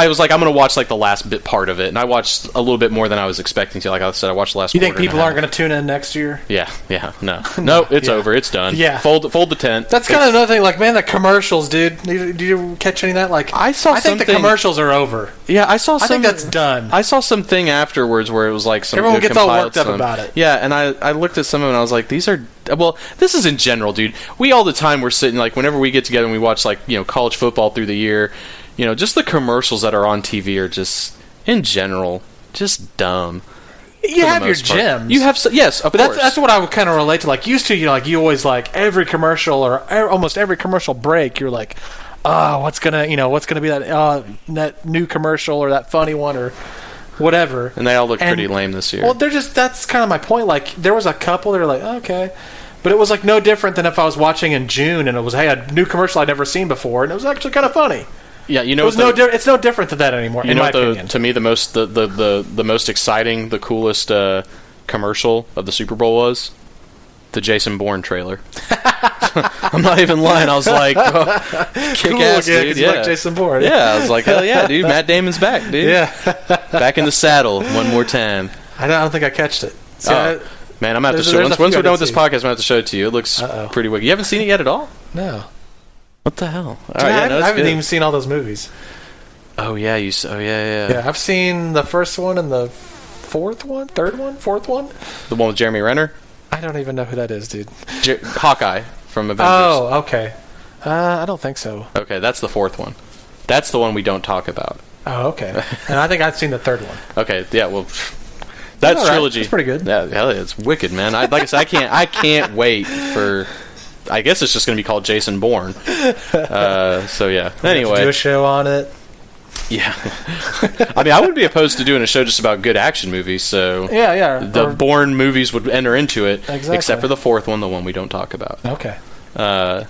was like, I'm gonna watch like the last bit part of it, and I watched a little bit more than I was expecting to. Like I said, I watched the last. You think people aren't gonna tune in next year? Yeah, no, it's over, it's done. Yeah, fold the tent. That's kind of another thing. Like, man, the commercials, dude. Did you catch any of that? Like, I think the commercials are over. Yeah, I think that's done. I saw something afterwards where it was like some. Everyone gets all worked up about it. Yeah, and I looked at some of them and I was like, these are. Well, this is in general, dude. We all the time we're sitting, like, whenever we get together and we watch, like, college football through the year, just the commercials that are on TV are just, in general, just dumb. You have your gems. You have, yes, of course. That's what I would kind of relate to. Like, used to, like, you always, like, every commercial or almost every commercial break, you're like, what's gonna be that new commercial or that funny one or whatever. And they all look pretty lame this year. Well, that's kind of my point. Like, there was a couple that were like, okay. But it was like no different than if I was watching in June and it was, hey, a new commercial I'd never seen before, and it was actually kind of funny. Yeah, it's no different than that anymore. In my opinion. To me, the most exciting, the coolest commercial of the Super Bowl was the Jason Bourne trailer. I'm not even lying. I was like, kick cool, ass, dude. Yeah, like Jason Bourne. Yeah, I was like, hell yeah, dude. Matt Damon's back, dude. Yeah, back in the saddle one more time. I don't think I catched it. Man, I'm gonna have to show. Once we're done with this podcast, I'm gonna have to show it to you. It looks pretty wicked. You haven't seen it yet at all? No. What the hell? I haven't even seen all those movies. Oh yeah, yeah. Yeah, I've seen the first one and the fourth one. The one with Jeremy Renner. I don't even know who that is, dude. Hawkeye from Avengers. Oh, okay. I don't think so. Okay, that's the fourth one. That's the one we don't talk about. Oh, okay. And I think I've seen the third one. Okay, yeah, well, that trilogy. It's pretty good. Yeah, hell, it's wicked, man. Like I said, I can't wait for. I guess it's just going to be called Jason Bourne. So yeah. Anyway, do a show on it. Yeah. I mean, I wouldn't be opposed to doing a show just about good action movies. So yeah. The Bourne movies would enter into it, exactly. Except for the fourth one, the one we don't talk about. Okay. But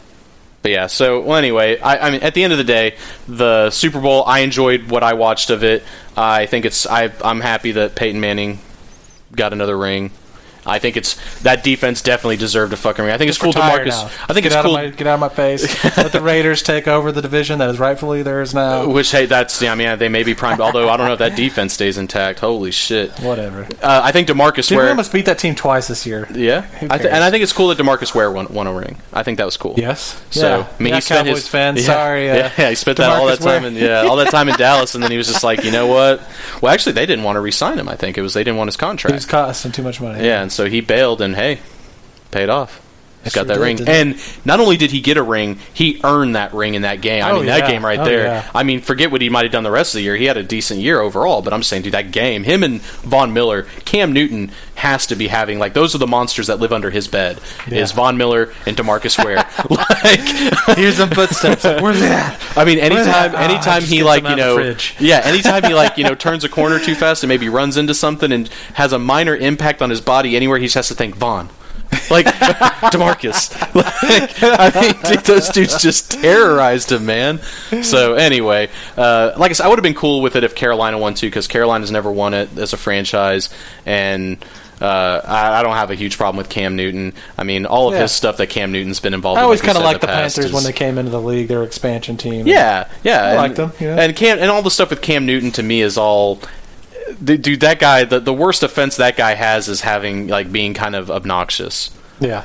yeah. So anyway, I mean, at the end of the day, the Super Bowl, I enjoyed what I watched of it. I think I'm happy that Peyton Manning got another ring. I think that defense definitely deserved a fucking ring. I think it's cool DeMarcus. I think it's cool. Get out of my face. Let the Raiders take over the division that is rightfully theirs now. Which, hey, they may be primed. Although I don't know if that defense stays intact. Holy shit. Whatever. I think DeMarcus Ware. We almost beat that team twice this year. Yeah, and I think it's cool that DeMarcus Ware won a ring. I think that was cool. Yes. So I mean, he spent Cowboys fan. Yeah, sorry. He spent all that time in Dallas, and then he was just like, you know what? Well, actually, they didn't want to re-sign him. I think they didn't want his contract. He was costing too much money. Yeah, and so he bailed, and hey, paid off. He's got that ring. And not only did he get a ring, he earned that ring in that game. That game right there. Yeah. I mean, forget what he might have done the rest of the year. He had a decent year overall, but I'm just saying, dude, that game, him and Von Miller, Cam Newton has to be having, like, those are the monsters that live under his bed, is Von Miller and DeMarcus Ware. Like, here's some footsteps. Where's that? I mean, anytime he, like, anytime he, like, turns a corner too fast and maybe runs into something and has a minor impact on his body anywhere, he just has to think, Von. Like, DeMarcus. Like, I mean, dude, those dudes just terrorized him, man. So, anyway, like I said, I would have been cool with it if Carolina won, too, because Carolina's never won it as a franchise, and I don't have a huge problem with Cam Newton. I mean, all of his stuff that Cam Newton's been involved in. I always kind of liked the Panthers when they came into the league, their expansion team. Yeah. I liked them. Yeah. And all the stuff with Cam Newton, to me, is all... Dude, that guy, the worst offense that guy has is being kind of obnoxious. Yeah.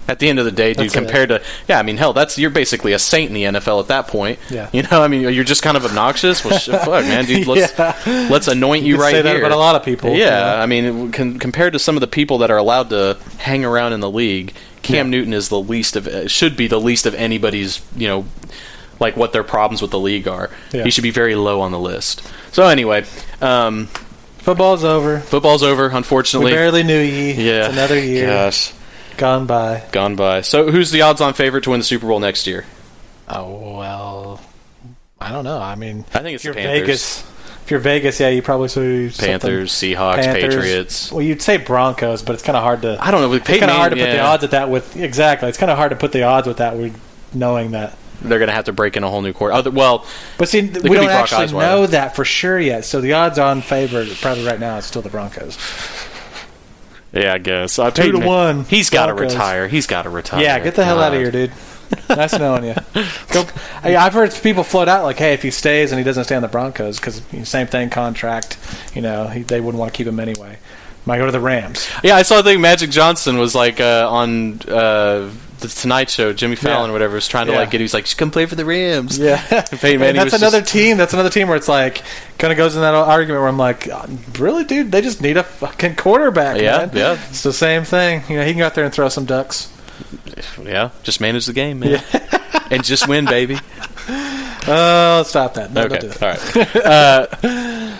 At the end of the day, dude, compared to... Yeah, I mean, hell, you're basically a saint in the NFL at that point. Yeah. I mean, you're just kind of obnoxious? Well, fuck, man, dude, let's anoint you right here. You say that about a lot of people. Yeah, I mean, compared to some of the people that are allowed to hang around in the league, Cam Newton is should be the least of anybody's, like what their problems with the league are. Yeah. He should be very low on the list. So anyway, football's over. Unfortunately, we barely knew ye. Yeah, it's another year. Gosh, gone by. So who's the odds-on favorite to win the Super Bowl next year? Oh well, I don't know. I mean, I think it's the Panthers. If you're Vegas, yeah, you probably say Panthers, Seahawks, Patriots. Well, you'd say Broncos, but it's kind of hard to. I don't know. It's kind of hard to put the odds at that with exactly. It's kind of hard to put the odds with that. Knowing that. They're going to have to break in a whole new quarter. Well, but see, we don't actually know that for sure yet. So the odds-on favorite, probably right now, is still the Broncos. Yeah, I guess 2-1. He's got to retire. Yeah, get the hell out of here, dude. Nice knowing you. I've heard people float out like, "Hey, if he stays and he doesn't stay on the Broncos, because same thing, contract. They wouldn't want to keep him anyway. Might go to the Rams." Yeah, I saw. I think Magic Johnson was like on. The Tonight Show, Jimmy Fallon or whatever, was trying to get. He's like, "Just come play for the Rams." Yeah, and Peyton Manning. That's another team. That's another team where it's like kind of goes in that argument where I'm like, really, dude? They just need a fucking quarterback. Yeah, man. Yeah. It's the same thing. He can go out there and throw some ducks. Yeah, just manage the game, man, and just win, baby. Oh, stop that. No, okay, don't do that. All right.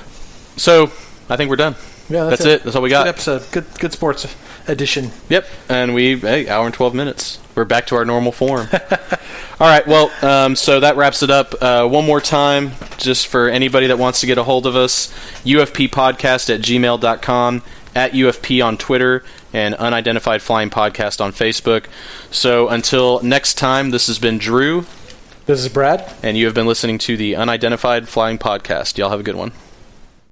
So I think we're done. Yeah, that's it. That's all we got. Good episode. Good sports edition. Yep, and hour and 12 minutes. We're back to our normal form. All right, well, so that wraps it up. One more time, just for anybody that wants to get a hold of us, ufppodcast@gmail.com, at UFP on Twitter, and Unidentified Flying Podcast on Facebook. So until next time, this has been Drew. This is Brad. And you have been listening to the Unidentified Flying Podcast. Y'all have a good one.